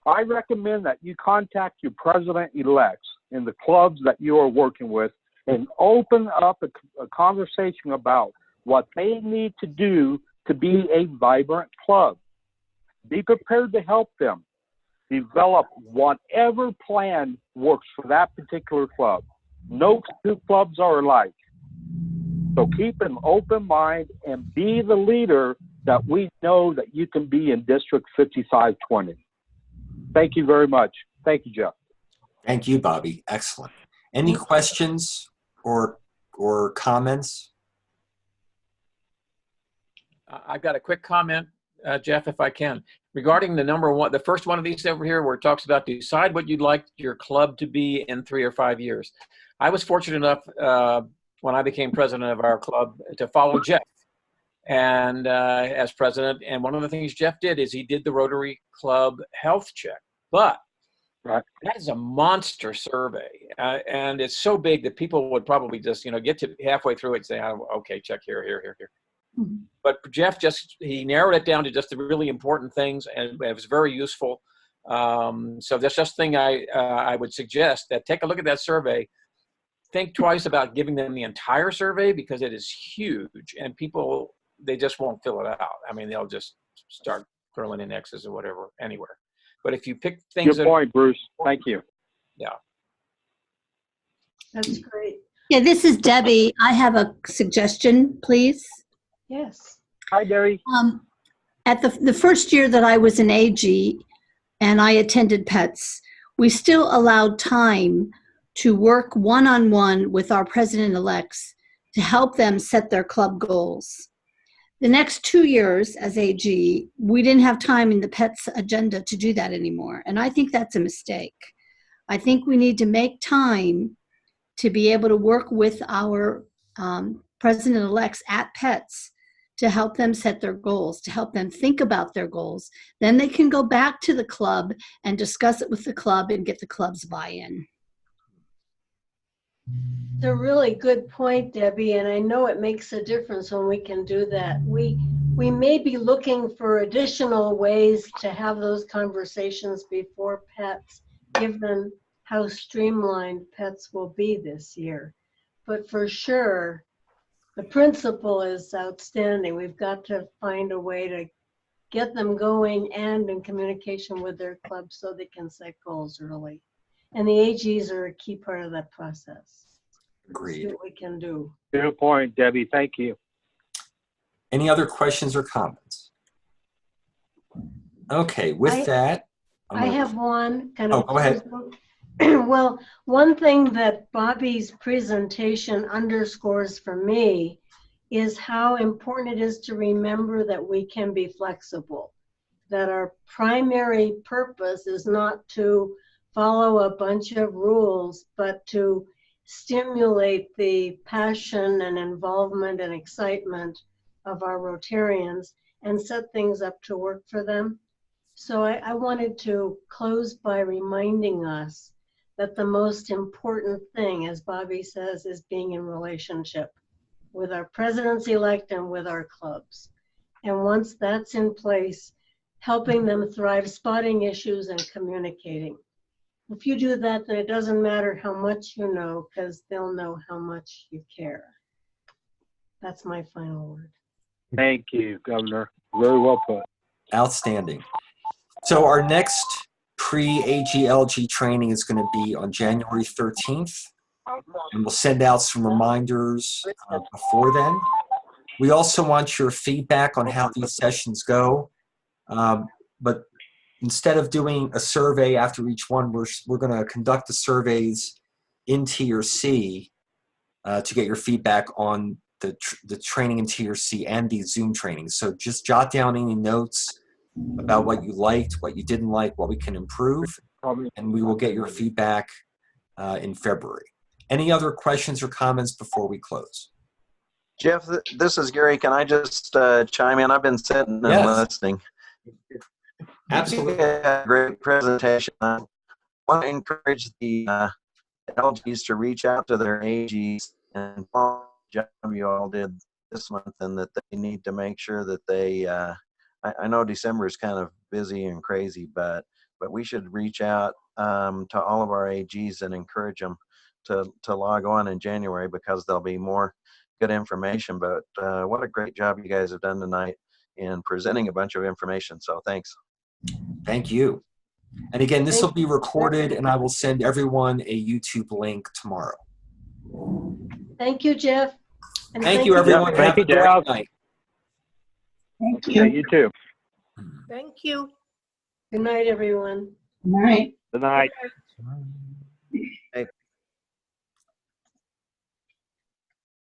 I recommend that you contact your president-elects in the clubs that you are working with and open up a conversation about what they need to do to be a vibrant club. Be prepared to help them. Develop whatever plan works for that particular club. No two clubs are alike. So keep an open mind and be the leader that we know that you can be in District 5520. Thank you very much. Thank you, Jeff. Thank you, Bobby. Excellent. Any questions or comments? I've got a quick comment, Jeff, if I can, regarding the first one of these over here where it talks about decide what you'd like your club to be in 3 or 5 years. I was fortunate enough when I became president of our club to follow Jeff and as president. And one of the things Jeff did is he did the Rotary Club health check. But that is a monster survey. And it's so big that people would probably just, get to halfway through it and say, oh, okay, check here. Mm-hmm. But Jeff he narrowed it down to just the really important things, and it was very useful. So that's just the thing I would suggest, that take a look at that survey. Think twice about giving them the entire survey because it is huge, and people they just won't fill it out. I mean, they'll just start throwing in X's or whatever anywhere. But if you pick things Good point, Bruce. Thank you. Yeah. That's great. Yeah, this is Debbie. I have a suggestion, please. Yes. Hi, Derry. At the first year that I was an AG and I attended PETS, we still allowed time to work one-on-one with our president-elects to help them set their club goals. The next 2 years as AG, we didn't have time in the PETS agenda to do that anymore. And I think that's a mistake. I think we need to make time to be able to work with our president-elects at PETS to help them set their goals, to help them think about their goals. Then they can go back to the club and discuss it with the club and get the club's buy-in. It's a really good point, Debbie, and I know it makes a difference when we can do that. We may be looking for additional ways to have those conversations before PETS, given how streamlined PETS will be this year. But for sure, the principle is outstanding. We've got to find a way to get them going and in communication with their clubs so they can set goals early. And the AGs are a key part of that process. Agreed. See what we can do. Good point, Debbie. Thank you. Any other questions or comments? Okay, with that. I have one kind of. Oh, go ahead. Well, one thing that Bobby's presentation underscores for me is how important it is to remember that we can be flexible, that our primary purpose is not to follow a bunch of rules, but to stimulate the passion and involvement and excitement of our Rotarians and set things up to work for them. So I wanted to close by reminding us that the most important thing, as Bobby says, is being in relationship with our presidents-elect and with our clubs. And once that's in place, helping them thrive, spotting issues and communicating. If you do that, then it doesn't matter how much you know, because they'll know how much you care. That's my final word. Thank you, Governor. Very well put. Outstanding. So our next pre-AGLG training is going to be on January 13th, and we'll send out some reminders before then. We also want your feedback on how these sessions go, but instead of doing a survey after each one, we're going to conduct the surveys in Tier C to get your feedback on the training in Tier C and the Zoom training. So just jot down any notes about what you liked, what you didn't like, what we can improve, and we will get your feedback in February. Any other questions or comments before we close? Jeff, this is Gary. Can I just chime in? I've been sitting and listening. Absolutely. Yeah, great presentation. I want to encourage the LGs to reach out to their AGs and follow the job you all did this month, and that they need to make sure that they I know December is kind of busy and crazy, but we should reach out to all of our AGs and encourage them to log on in January, because there'll be more good information. But what a great job you guys have done tonight in presenting a bunch of information. So thanks. Thank you. And again, this will be recorded, and I will send everyone a YouTube link tomorrow. Thank you, Jeff. And thank you, everyone. Thank you, Have a great Jeff. night. Thank you. Yeah, you too. Thank you. Good night, everyone. Good night. Good night. Good night.